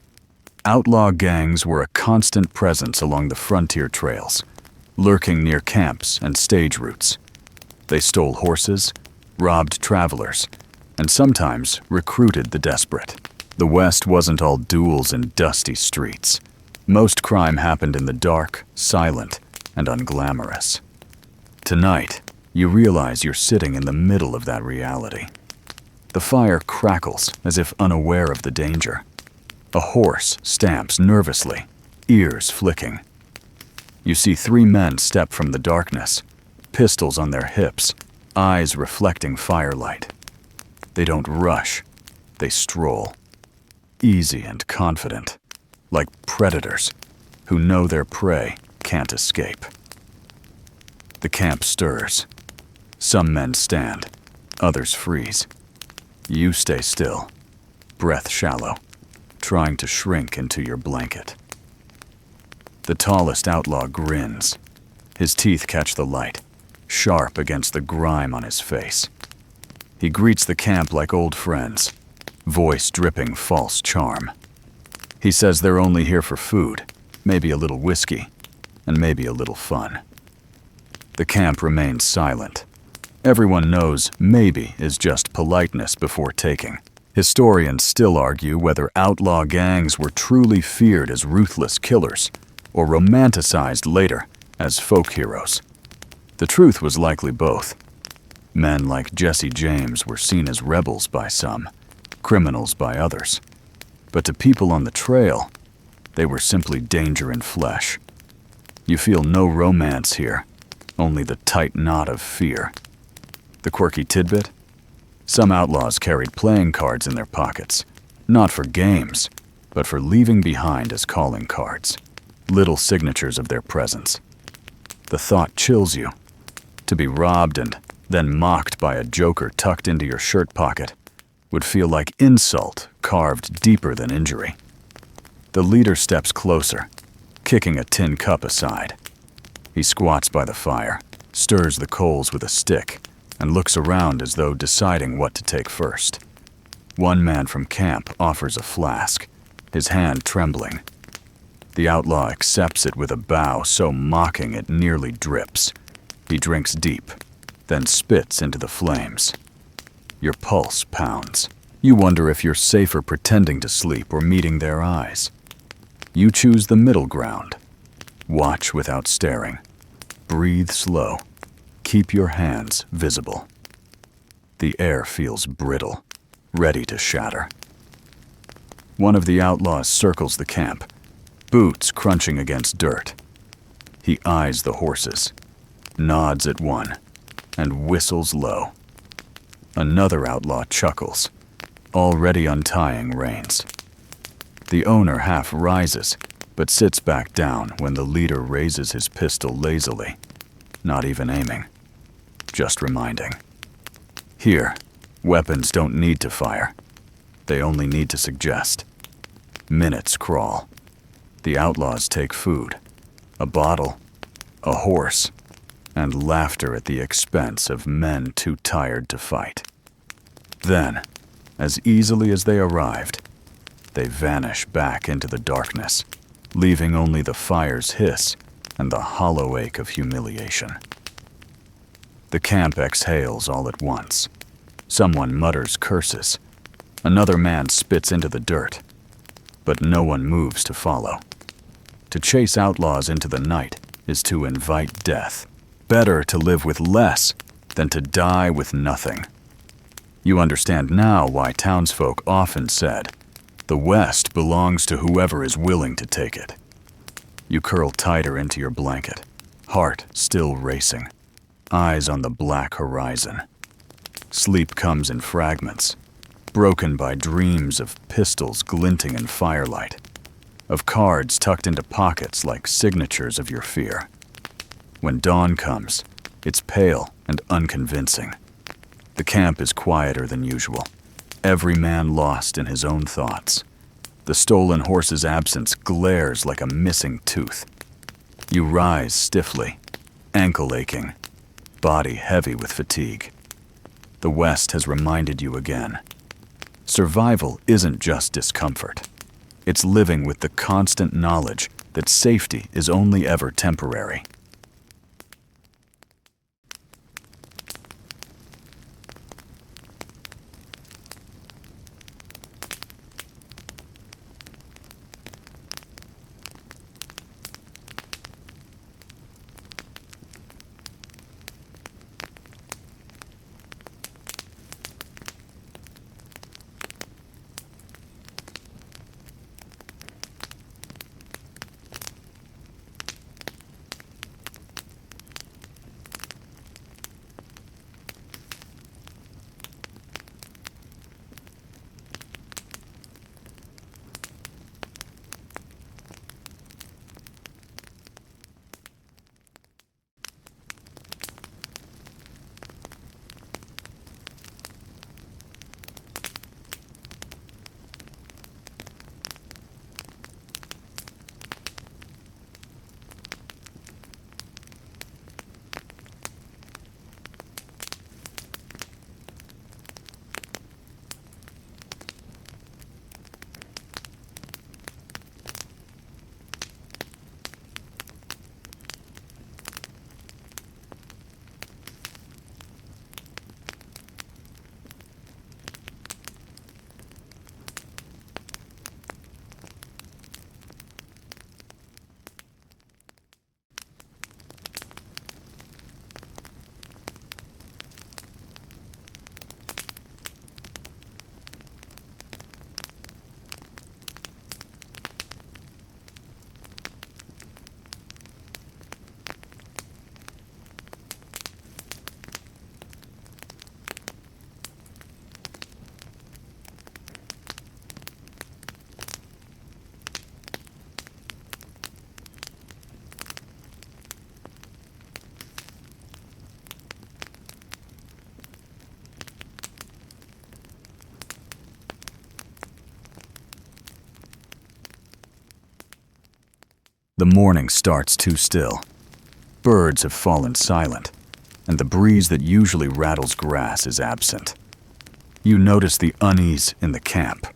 Outlaw gangs were a constant presence along the frontier trails, lurking near camps and stage routes. They stole horses, robbed travelers, and sometimes recruited the desperate. The West wasn't all duels in dusty streets. Most crime happened in the dark, silent, and unglamorous. Tonight, you realize you're sitting in the middle of that reality. The fire crackles as if unaware of the danger. A horse stamps nervously, ears flicking. You see 3 men step from the darkness, pistols on their hips, eyes reflecting firelight. They don't rush, they stroll, easy and confident, like predators who know their prey can't escape. The camp stirs. Some men stand, others freeze. You stay still, breath shallow, trying to shrink into your blanket. The tallest outlaw grins. His teeth catch the light, sharp against the grime on his face. He greets the camp like old friends, voice dripping false charm. He says they're only here for food, maybe a little whiskey, and maybe a little fun. The camp remains silent. Everyone knows maybe is just politeness before taking. Historians still argue whether outlaw gangs were truly feared as ruthless killers or romanticized later as folk heroes. The truth was likely both. Men like Jesse James were seen as rebels by some, criminals by others. But to people on the trail, they were simply danger in flesh. You feel no romance here, only the tight knot of fear. The quirky tidbit? Some outlaws carried playing cards in their pockets, not for games, but for leaving behind as calling cards, little signatures of their presence. The thought chills you. To be robbed and then mocked by a joker tucked into your shirt pocket would feel like insult carved deeper than injury. The leader steps closer, kicking a tin cup aside. He squats by the fire, stirs the coals with a stick, and looks around as though deciding what to take first. One man from camp offers a flask, his hand trembling. The outlaw accepts it with a bow so mocking it nearly drips. He drinks deep, then spits into the flames. Your pulse pounds. You wonder if you're safer pretending to sleep or meeting their eyes. You choose the middle ground. Watch without staring. Breathe slow. Keep your hands visible. The air feels brittle, ready to shatter. One of the outlaws circles the camp, boots crunching against dirt. He eyes the horses, nods at one, and whistles low. Another outlaw chuckles, already untying reins. The owner half rises, but sits back down when the leader raises his pistol lazily, not even aiming. Just reminding. Here, weapons don't need to fire. They only need to suggest. Minutes crawl. The outlaws take food, a bottle, a horse, and laughter at the expense of men too tired to fight. Then, as easily as they arrived, they vanish back into the darkness, leaving only the fire's hiss and the hollow ache of humiliation. The camp exhales all at once. Someone mutters curses. Another man spits into the dirt, but no one moves to follow. To chase outlaws into the night is to invite death. Better to live with less than to die with nothing. You understand now why townsfolk often said, "The West belongs to whoever is willing to take it." You curl tighter into your blanket, heart still racing, eyes on the black horizon. Sleep comes in fragments, broken by dreams of pistols glinting in firelight, of cards tucked into pockets like signatures of your fear. When dawn comes, it's pale and unconvincing. The camp is quieter than usual, every man lost in his own thoughts. The stolen horse's absence glares like a missing tooth. You rise stiffly, ankle aching, body heavy with fatigue. The West has reminded you again. Survival isn't just discomfort. It's living with the constant knowledge that safety is only ever temporary. The morning starts too still. Birds have fallen silent, and the breeze that usually rattles grass is absent. You notice the unease in the camp,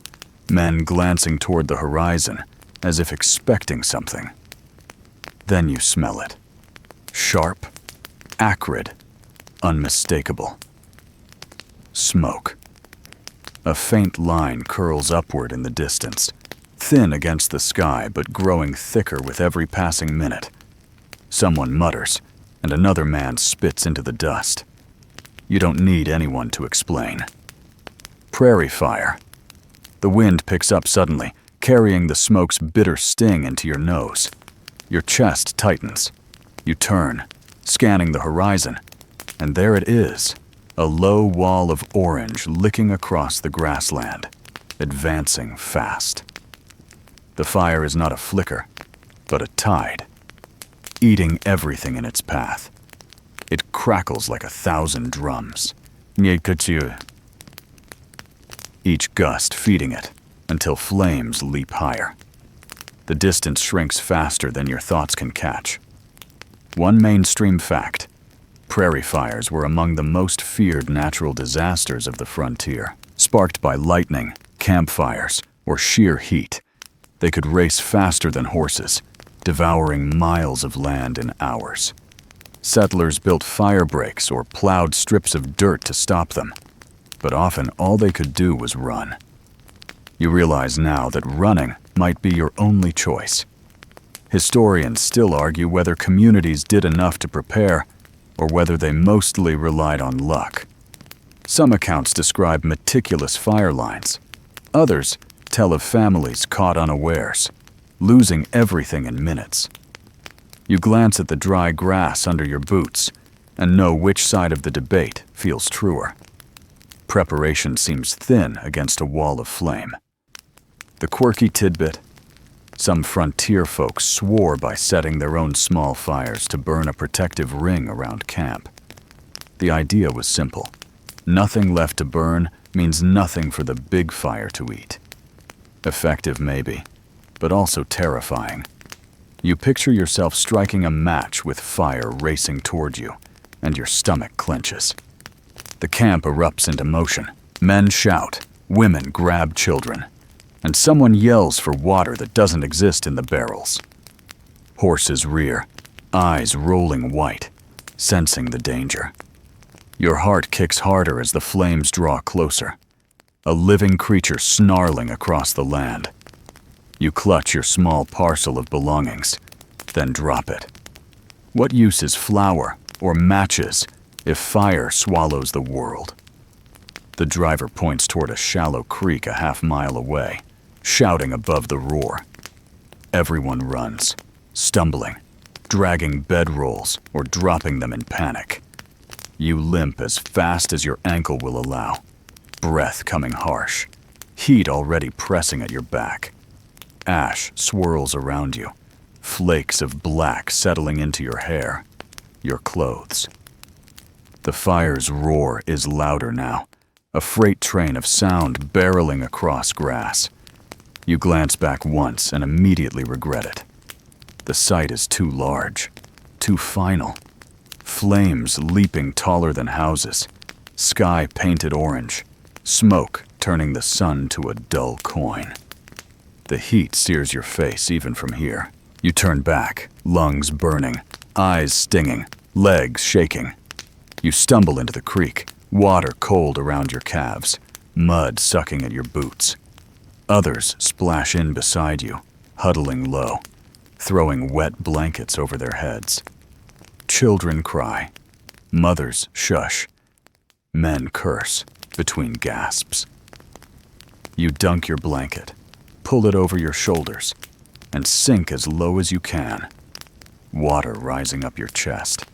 men glancing toward the horizon as if expecting something. Then you smell it. Sharp, acrid, unmistakable. Smoke. A faint line curls upward in the distance, thin against the sky but growing thicker with every passing minute. Someone mutters, and another man spits into the dust. You don't need anyone to explain. Prairie fire. The wind picks up suddenly, carrying the smoke's bitter sting into your nose. Your chest tightens. You turn, scanning the horizon, and there it is, a low wall of orange licking across the grassland, advancing fast. The fire is not a flicker, but a tide, eating everything in its path. It crackles like 1,000 drums. Each gust feeding it, until flames leap higher. The distance shrinks faster than your thoughts can catch. One mainstream fact: prairie fires were among the most feared natural disasters of the frontier. Sparked by lightning, campfires, or sheer heat, they could race faster than horses, devouring miles of land in hours. Settlers built fire breaks or plowed strips of dirt to stop them, but often all they could do was run. You realize now that running might be your only choice. Historians still argue whether communities did enough to prepare or whether they mostly relied on luck. Some accounts describe meticulous fire lines. Others tell of families caught unawares, losing everything in minutes. You glance at the dry grass under your boots and know which side of the debate feels truer. Preparation seems thin against a wall of flame. The quirky tidbit: some frontier folks swore by setting their own small fires to burn a protective ring around camp. The idea was simple. Nothing left to burn means nothing for the big fire to eat. Effective maybe, but also terrifying. You picture yourself striking a match with fire racing toward you, and your stomach clenches. The camp erupts into motion. Men shout, women grab children, and someone yells for water that doesn't exist in the barrels. Horses rear, eyes rolling white, sensing the danger. Your heart kicks harder as the flames draw closer, a living creature snarling across the land. You clutch your small parcel of belongings, then drop it. What use is flour or matches if fire swallows the world? The driver points toward a shallow creek a half-mile away, shouting above the roar. Everyone runs, stumbling, dragging bedrolls or dropping them in panic. You limp as fast as your ankle will allow, breath coming harsh, heat already pressing at your back. Ash swirls around you, flakes of black settling into your hair, your clothes. The fire's roar is louder now, a freight train of sound barreling across grass. You glance back once and immediately regret it. The sight is too large, too final. Flames leaping taller than houses, sky painted orange, smoke turning the sun to a dull coin. The heat sears your face even from here. You turn back, lungs burning, eyes stinging, legs shaking. You stumble into the creek, water cold around your calves, mud sucking at your boots. Others splash in beside you, huddling low, throwing wet blankets over their heads. Children cry, mothers shush, men curse between gasps. You dunk your blanket, pull it over your shoulders, and sink as low as you can, water rising up your chest.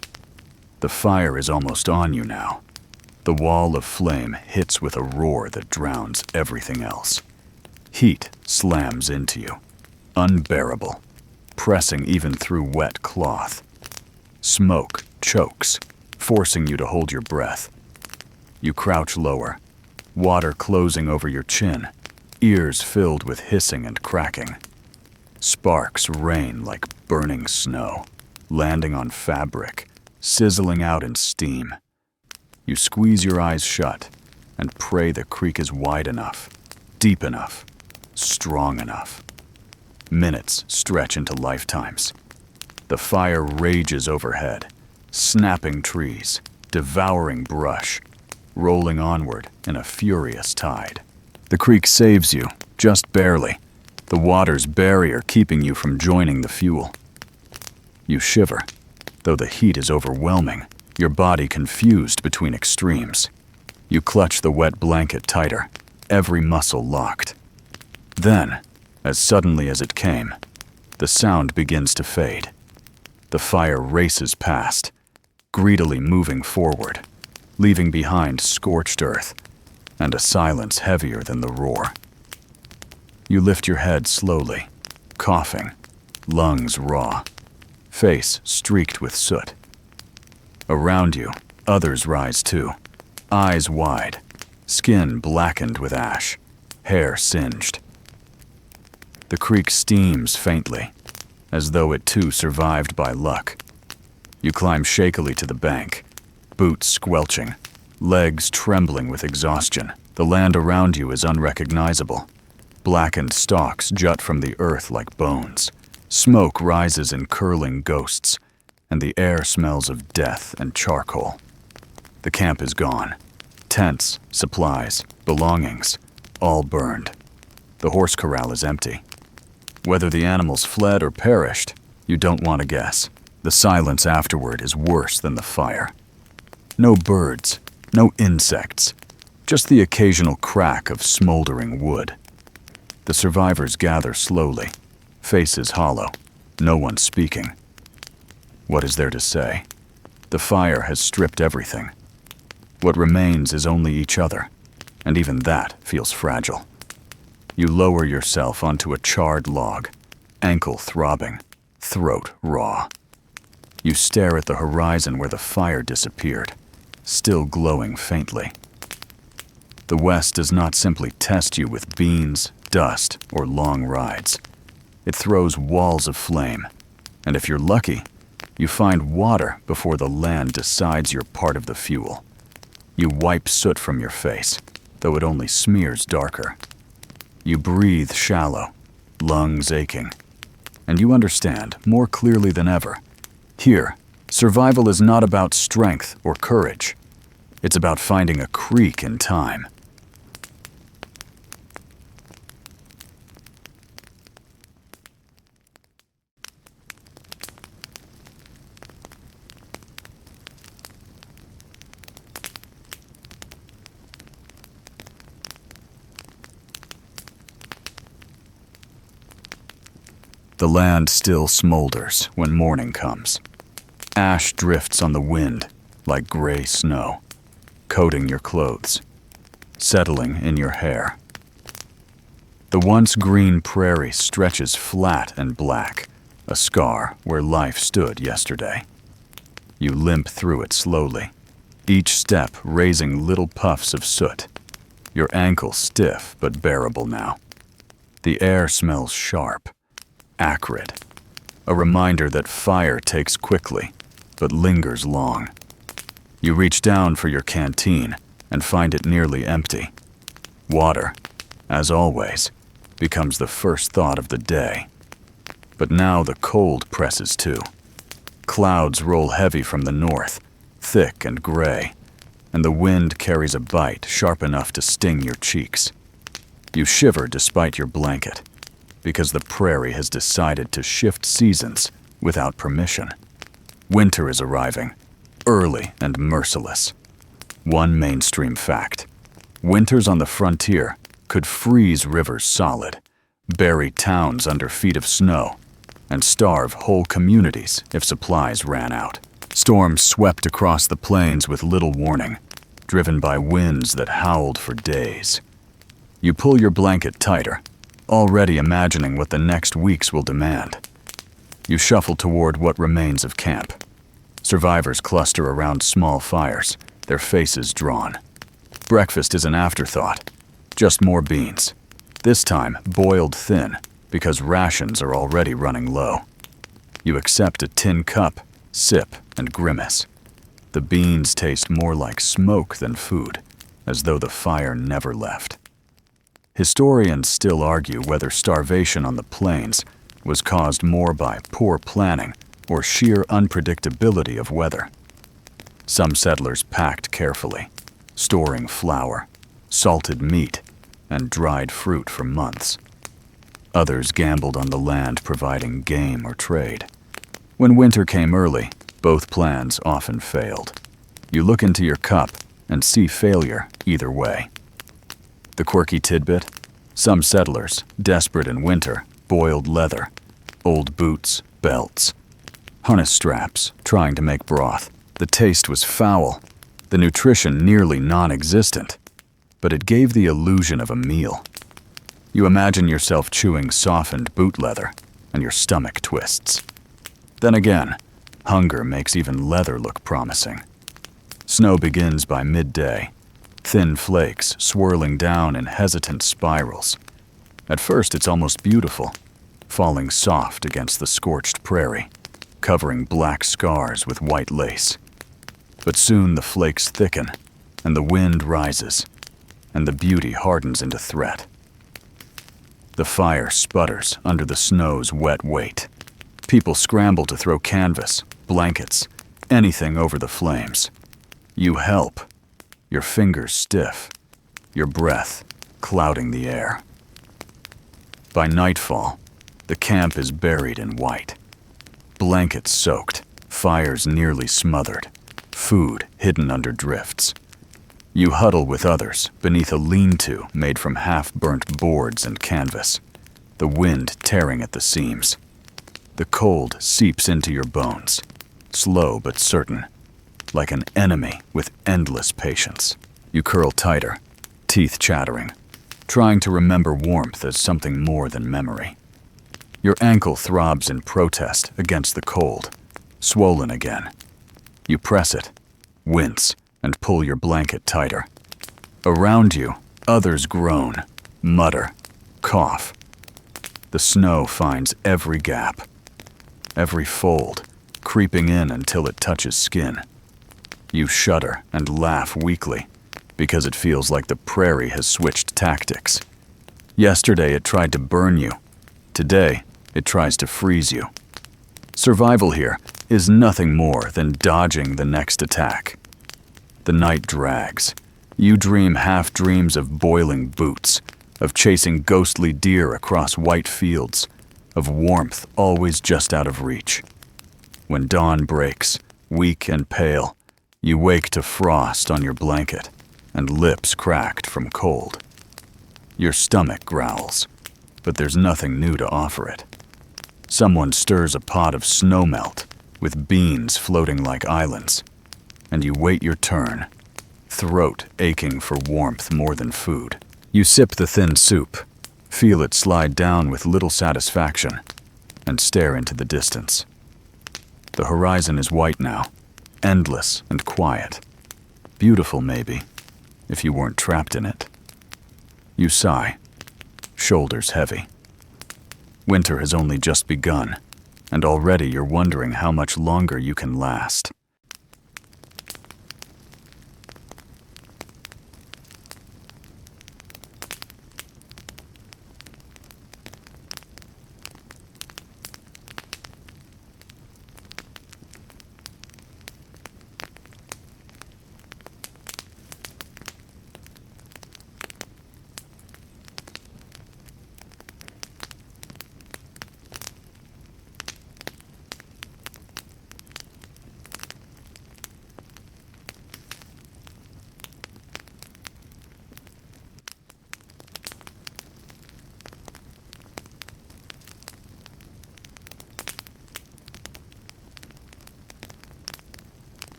The fire is almost on you now. The wall of flame hits with a roar that drowns everything else. Heat slams into you, unbearable, pressing even through wet cloth. Smoke chokes, forcing you to hold your breath. You crouch lower, water closing over your chin, ears filled with hissing and cracking. Sparks rain like burning snow, landing on fabric, sizzling out in steam. You squeeze your eyes shut and pray the creek is wide enough, deep enough, strong enough. Minutes stretch into lifetimes. The fire rages overhead, snapping trees, devouring brush, rolling onward in a furious tide. The creek saves you, just barely, the water's barrier keeping you from joining the fuel. You shiver, though the heat is overwhelming, your body confused between extremes. You clutch the wet blanket tighter, every muscle locked. Then, as suddenly as it came, the sound begins to fade. The fire races past, greedily moving forward, leaving behind scorched earth and a silence heavier than the roar. You lift your head slowly, coughing, lungs raw, face streaked with soot. Around you, others rise too, eyes wide, skin blackened with ash, hair singed. The creek steams faintly, as though it too survived by luck. You climb shakily to the bank, boots squelching, legs trembling with exhaustion. The land around you is unrecognizable. Blackened stalks jut from the earth like bones. Smoke rises in curling ghosts, and the air smells of death and charcoal. The camp is gone. Tents, supplies, belongings, all burned. The horse corral is empty. Whether the animals fled or perished, You don't want to guess. The silence afterward is worse than the fire. No birds, no insects, just the occasional crack of smoldering wood. The survivors gather slowly, faces hollow, no one speaking. What is there to say? The fire has stripped everything. What remains is only each other, and even that feels fragile. You lower yourself onto a charred log, ankle throbbing, throat raw. You stare at the horizon where the fire disappeared, still glowing faintly. The West does not simply test you with beans, dust, or long rides. It throws walls of flame, and if you're lucky, you find water before the land decides you're part of the fuel. You wipe soot from your face, though it only smears darker. You breathe shallow, lungs aching, and you understand more clearly than ever. Here, survival is not about strength or courage. It's about finding a creek in time. The land still smolders when morning comes. Ash drifts on the wind like gray snow, coating your clothes, settling in your hair. The once green prairie stretches flat and black, a scar where life stood yesterday. You limp through it slowly, each step raising little puffs of soot. Your ankle stiff but bearable now. The air smells sharp, acrid, a reminder that fire takes quickly, but lingers long. You reach down for your canteen and find it nearly empty. Water, as always, becomes the first thought of the day. But now the cold presses too. Clouds roll heavy from the north, thick and gray, and the wind carries a bite sharp enough to sting your cheeks. You shiver despite your blanket, because the prairie has decided to shift seasons without permission. Winter is arriving, early and merciless. One mainstream fact: winters on the frontier could freeze rivers solid, bury towns under feet of snow, and starve whole communities if supplies ran out. Storms swept across the plains with little warning, driven by winds that howled for days. You pull your blanket tighter, already imagining what the next weeks will demand. You shuffle toward what remains of camp. Survivors cluster around small fires, their faces drawn. Breakfast is an afterthought, just more beans, this time boiled thin because rations are already running low. You accept a tin cup, sip, and grimace. The beans taste more like smoke than food, as though the fire never left. Historians still argue whether starvation on the plains was caused more by poor planning or sheer unpredictability of weather. Some settlers packed carefully, storing flour, salted meat, and dried fruit for months. Others gambled on the land providing game or trade. When winter came early, both plans often failed. You look into your cup and see failure either way. The quirky tidbit: some settlers, desperate in winter, boiled leather, old boots, belts, harness straps, trying to make broth. The taste was foul, the nutrition nearly non-existent, but it gave the illusion of a meal. You imagine yourself chewing softened boot leather, and your stomach twists. Then again, hunger makes even leather look promising. Snow begins by midday, thin flakes swirling down in hesitant spirals. At first it's almost beautiful, falling soft against the scorched prairie, covering black scars with white lace. But soon the flakes thicken, and the wind rises, and the beauty hardens into threat. The fire sputters under the snow's wet weight. People scramble to throw canvas, blankets, anything over the flames. You help, your fingers stiff, your breath clouding the air. By nightfall, the camp is buried in white. Blankets soaked, fires nearly smothered, food hidden under drifts. You huddle with others beneath a lean-to made from half-burnt boards and canvas, the wind tearing at the seams. The cold seeps into your bones, slow but certain, like an enemy with endless patience. You curl tighter, teeth chattering, trying to remember warmth as something more than memory. Your ankle throbs in protest against the cold, swollen again. You press it, wince, and pull your blanket tighter. Around you, others groan, mutter, cough. The snow finds every gap, every fold, creeping in until it touches skin. You shudder and laugh weakly, because it feels like the prairie has switched tactics. Yesterday it tried to burn you. Today, it tries to freeze you. Survival here is nothing more than dodging the next attack. The night drags. You dream half dreams of boiling boots, of chasing ghostly deer across white fields, of warmth always just out of reach. When dawn breaks, weak and pale, you wake to frost on your blanket and lips cracked from cold. Your stomach growls, but there's nothing new to offer it. Someone stirs a pot of snowmelt with beans floating like islands, and you wait your turn, throat aching for warmth more than food. You sip the thin soup, feel it slide down with little satisfaction, and stare into the distance. The horizon is white now, endless and quiet. Beautiful, maybe, if you weren't trapped in it. You sigh, shoulders heavy. Winter has only just begun, and already you're wondering how much longer you can last.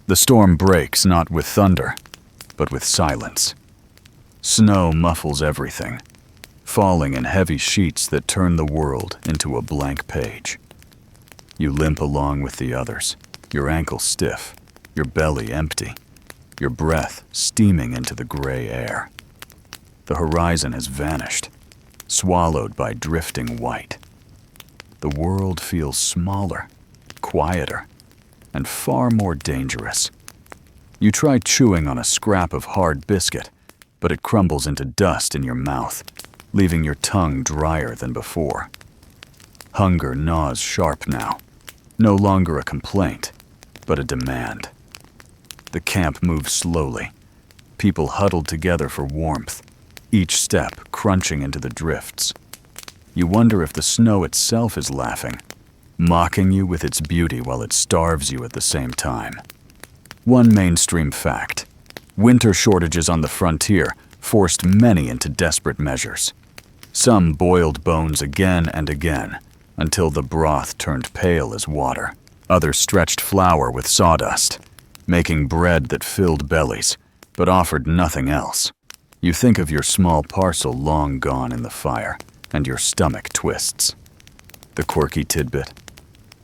The storm breaks not with thunder, but with silence. Snow muffles everything, falling in heavy sheets that turn the world into a blank page. You limp along with the others, your ankles stiff, your belly empty, your breath steaming into the gray air. The horizon has vanished, swallowed by drifting white. The world feels smaller, quieter, and far more dangerous. You try chewing on a scrap of hard biscuit, but it crumbles into dust in your mouth, leaving your tongue drier than before. Hunger gnaws sharp now, no longer a complaint, but a demand. The camp moves slowly, people huddled together for warmth, each step crunching into the drifts. You wonder if the snow itself is laughing, mocking you with its beauty while it starves you at the same time. One mainstream fact: winter shortages on the frontier forced many into desperate measures. Some boiled bones again and again, until the broth turned pale as water. Others stretched flour with sawdust, making bread that filled bellies, but offered nothing else. You think of your small parcel long gone in the fire, and your stomach twists. The quirky tidbit: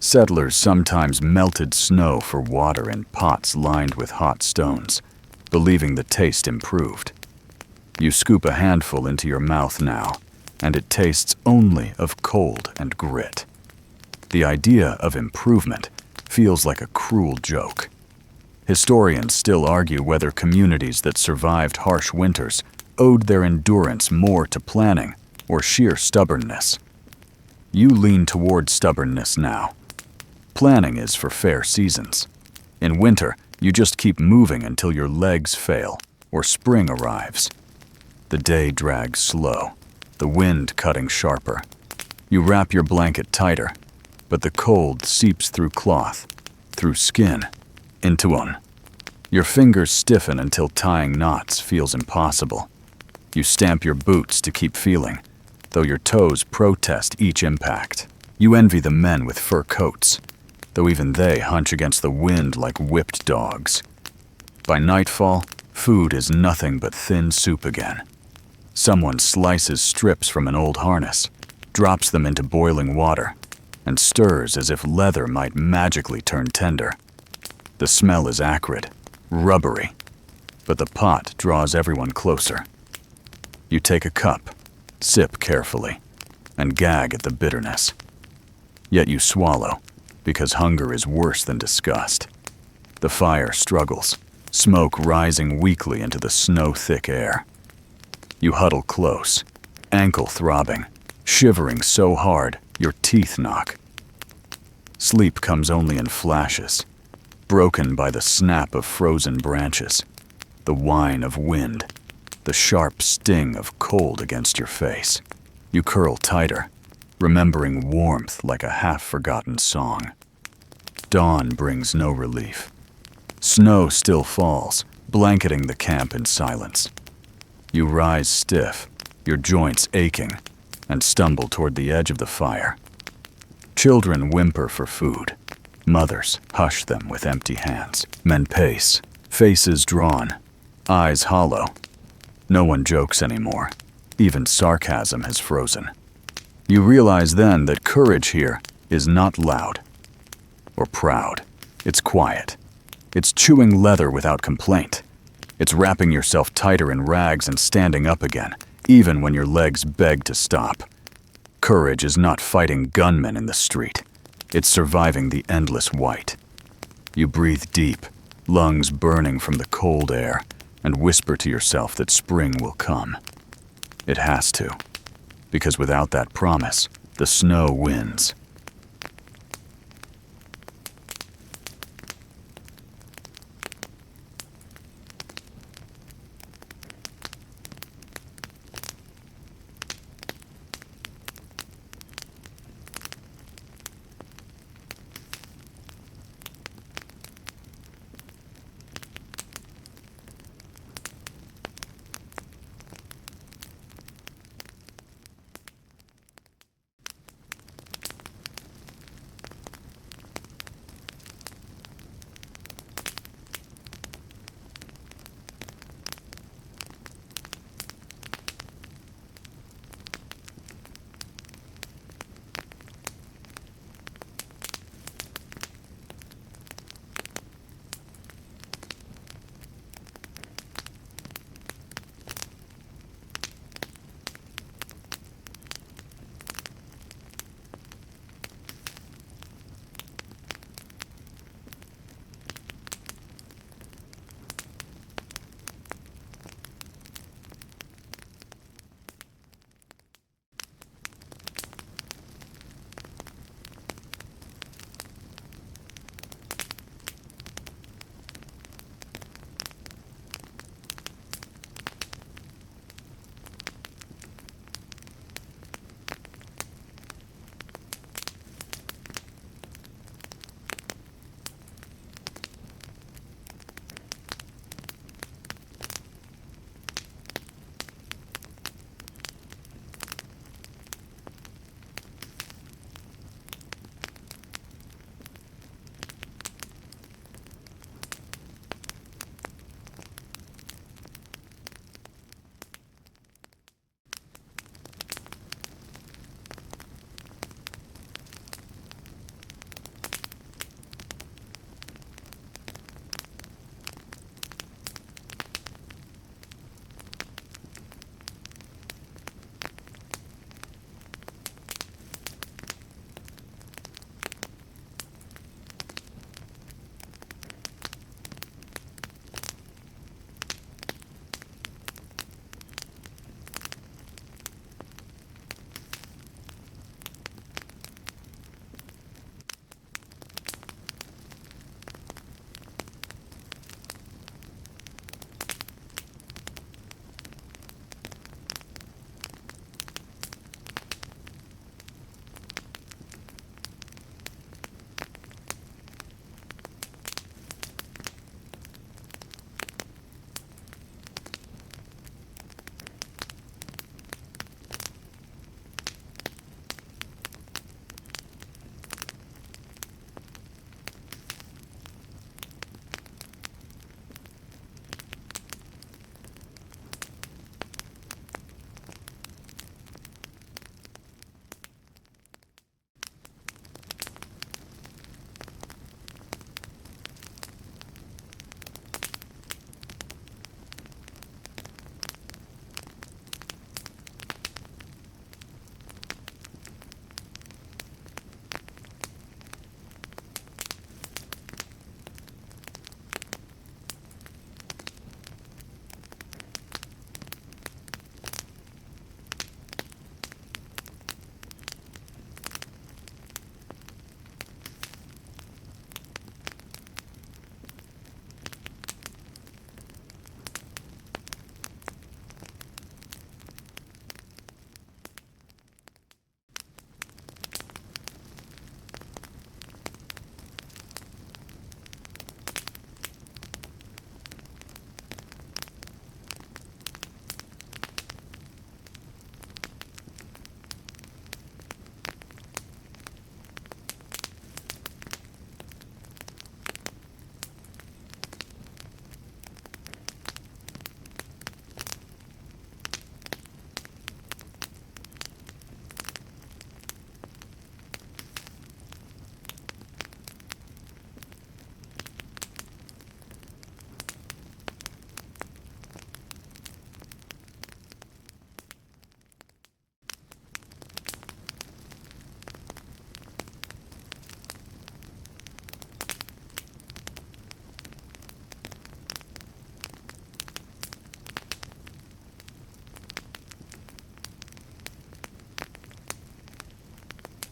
Settlers sometimes melted snow for water in pots lined with hot stones, believing the taste improved. You scoop a handful into your mouth now, and it tastes only of cold and grit. The idea of improvement feels like a cruel joke. Historians still argue whether communities that survived harsh winters owed their endurance more to planning or sheer stubbornness. You lean toward stubbornness now. Planning is for fair seasons. In winter, you just keep moving until your legs fail or spring arrives. The day drags slow, the wind cutting sharper. You wrap your blanket tighter, but the cold seeps through cloth, through skin, into one. Your fingers stiffen until tying knots feels impossible. You stamp your boots to keep feeling, though your toes protest each impact. You envy the men with fur coats, though even they hunch against the wind like whipped dogs. By nightfall, food is nothing but thin soup again. Someone slices strips from an old harness, drops them into boiling water, and stirs as if leather might magically turn tender. The smell is acrid, rubbery, but the pot draws everyone closer. You take a cup, sip carefully, and gag at the bitterness. Yet you swallow, because hunger is worse than disgust. The fire struggles, smoke rising weakly into the snow-thick air. You huddle close, ankle throbbing, shivering so hard your teeth knock. Sleep comes only in flashes, broken by the snap of frozen branches, the whine of wind, the sharp sting of cold against your face. You curl tighter, remembering warmth like a half-forgotten song. Dawn brings no relief. Snow still falls, blanketing the camp in silence. You rise stiff, your joints aching, and stumble toward the edge of the fire. Children whimper for food. Mothers hush them with empty hands. Men pace, faces drawn, eyes hollow. No one jokes anymore. Even sarcasm has frozen. You realize then that courage here is not loud or proud. It's quiet. It's chewing leather without complaint. It's wrapping yourself tighter in rags and standing up again, even when your legs beg to stop. Courage is not fighting gunmen in the street. It's surviving the endless white. You breathe deep, lungs burning from the cold air, and whisper to yourself that spring will come. It has to, because without that promise, the snow wins.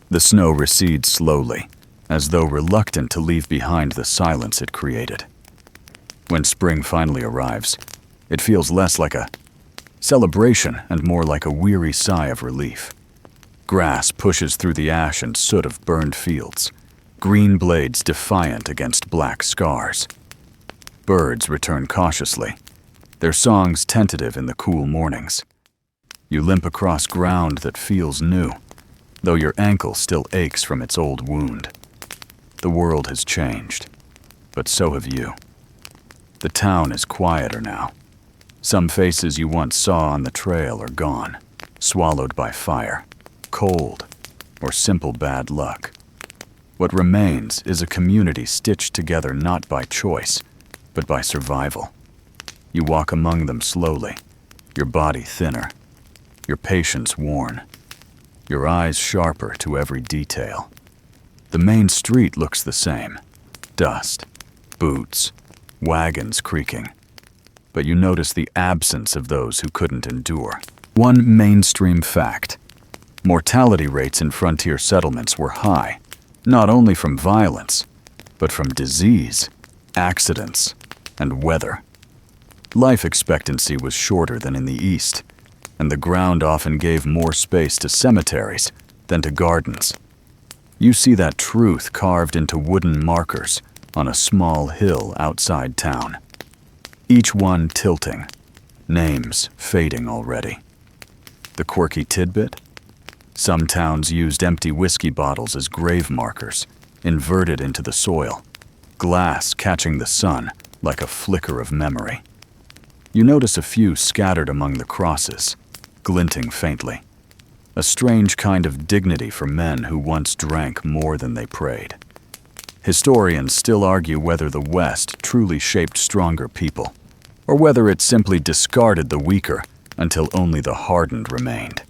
The snow recedes slowly, as though reluctant to leave behind the silence it created. When spring finally arrives, it feels less like a celebration and more like a weary sigh of relief. Grass pushes through the ash and soot of burned fields, green blades defiant against black scars. Birds return cautiously, their songs tentative in the cool mornings. You limp across ground that feels new, though your ankle still aches from its old wound. The world has changed, but so have you. The town is quieter now. Some faces you once saw on the trail are gone, swallowed by fire, cold, or simple bad luck. What remains is a community stitched together not by choice, but by survival. You walk among them slowly, your body thinner, your patience worn, your eyes sharper to every detail. The main street looks the same. Dust, boots, wagons creaking. But you notice the absence of those who couldn't endure. One mainstream fact: mortality rates in frontier settlements were high, not only from violence, but from disease, accidents, and weather. Life expectancy was shorter than in the East, and the ground often gave more space to cemeteries than to gardens. You see that truth carved into wooden markers on a small hill outside town, each one tilting, names fading already. The quirky tidbit? Some towns used empty whiskey bottles as grave markers, inverted into the soil, glass catching the sun like a flicker of memory. You notice a few scattered among the crosses, glinting faintly, a strange kind of dignity for men who once drank more than they prayed. Historians still argue whether the West truly shaped stronger people, or whether it simply discarded the weaker until only the hardened remained.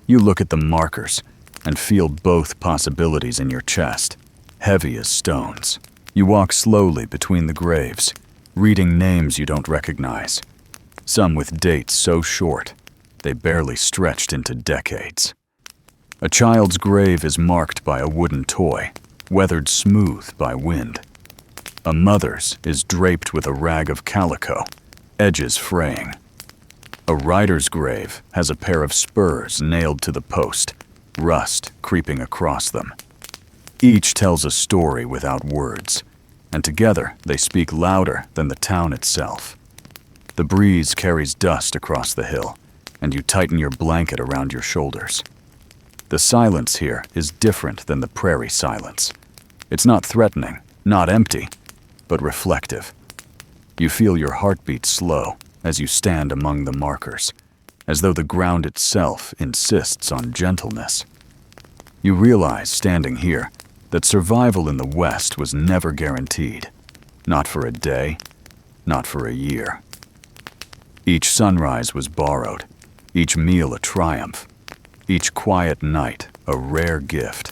You look at the markers and feel both possibilities in your chest, heavy as stones. You walk slowly between the graves, reading names you don't recognize, some with dates so short they barely stretched into decades. A child's grave is marked by a wooden toy, weathered smooth by wind. A mother's is draped with a rag of calico, edges fraying. A rider's grave has a pair of spurs nailed to the post, rust creeping across them. Each tells a story without words, and together they speak louder than the town itself. The breeze carries dust across the hill, and you tighten your blanket around your shoulders. The silence here is different than the prairie silence. It's not threatening, not empty, but reflective. You feel your heartbeat slow as you stand among the markers, as though the ground itself insists on gentleness. You realize, standing here, that survival in the West was never guaranteed. Not for a day, not for a year. Each sunrise was borrowed, each meal a triumph, each quiet night a rare gift.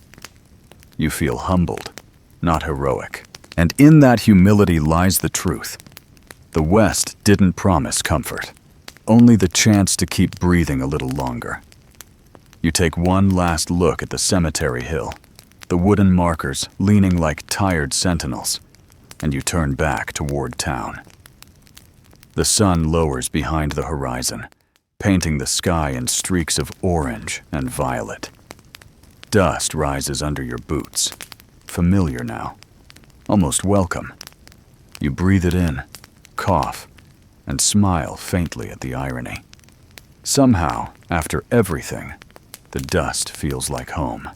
You feel humbled, not heroic. And in that humility lies the truth. The West didn't promise comfort, only the chance to keep breathing a little longer. You take one last look at the cemetery hill, the wooden markers leaning like tired sentinels, and you turn back toward town. The sun lowers behind the horizon, painting the sky in streaks of orange and violet. Dust rises under your boots, familiar now, almost welcome. You breathe it in, cough, and smile faintly at the irony. Somehow, after everything, the dust feels like home.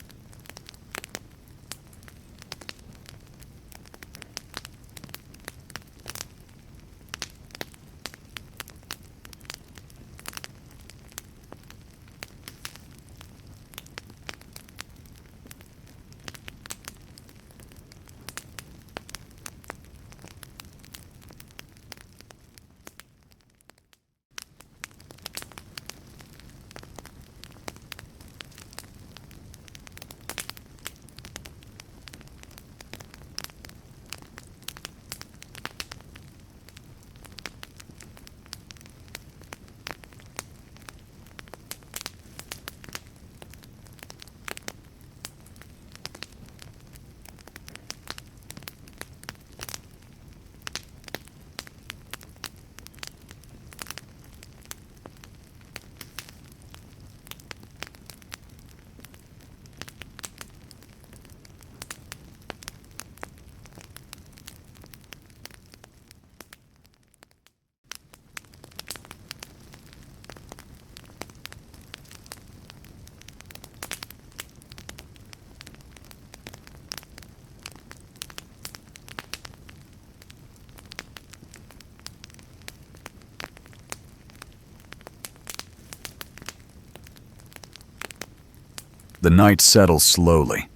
The night settles slowly,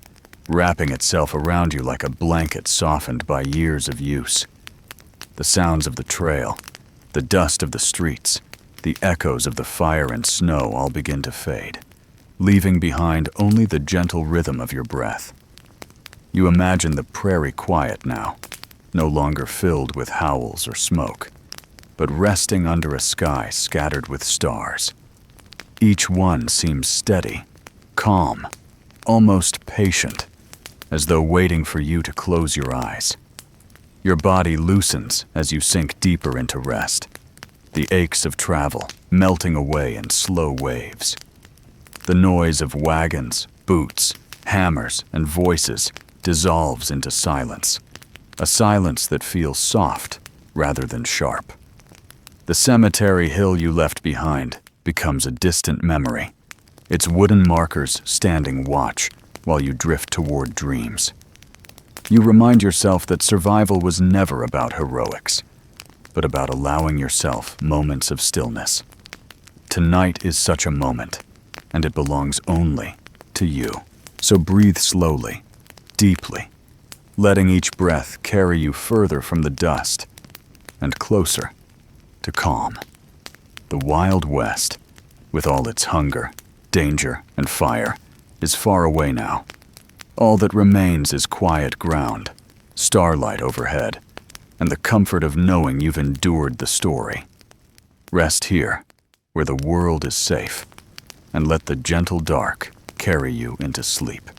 wrapping itself around you like a blanket softened by years of use. The sounds of the trail, the dust of the streets, the echoes of the fire and snow all begin to fade, leaving behind only the gentle rhythm of your breath. You imagine the prairie quiet now, no longer filled with howls or smoke, but resting under a sky scattered with stars. Each one seems steady, calm, almost patient, as though waiting for you to close your eyes. Your body loosens as you sink deeper into rest, the aches of travel melting away in slow waves. The noise of wagons, boots, hammers, and voices dissolves into silence, a silence that feels soft rather than sharp. The cemetery hill you left behind becomes a distant memory, its wooden markers standing watch while you drift toward dreams. You remind yourself that survival was never about heroics, but about allowing yourself moments of stillness. Tonight is such a moment, and it belongs only to you. So breathe slowly, deeply, letting each breath carry you further from the dust and closer to calm. The Wild West, with all its hunger, danger, and fire, is far away now. All that remains is quiet ground, starlight overhead, and the comfort of knowing you've endured the story. Rest here, where the world is safe, and let the gentle dark carry you into sleep.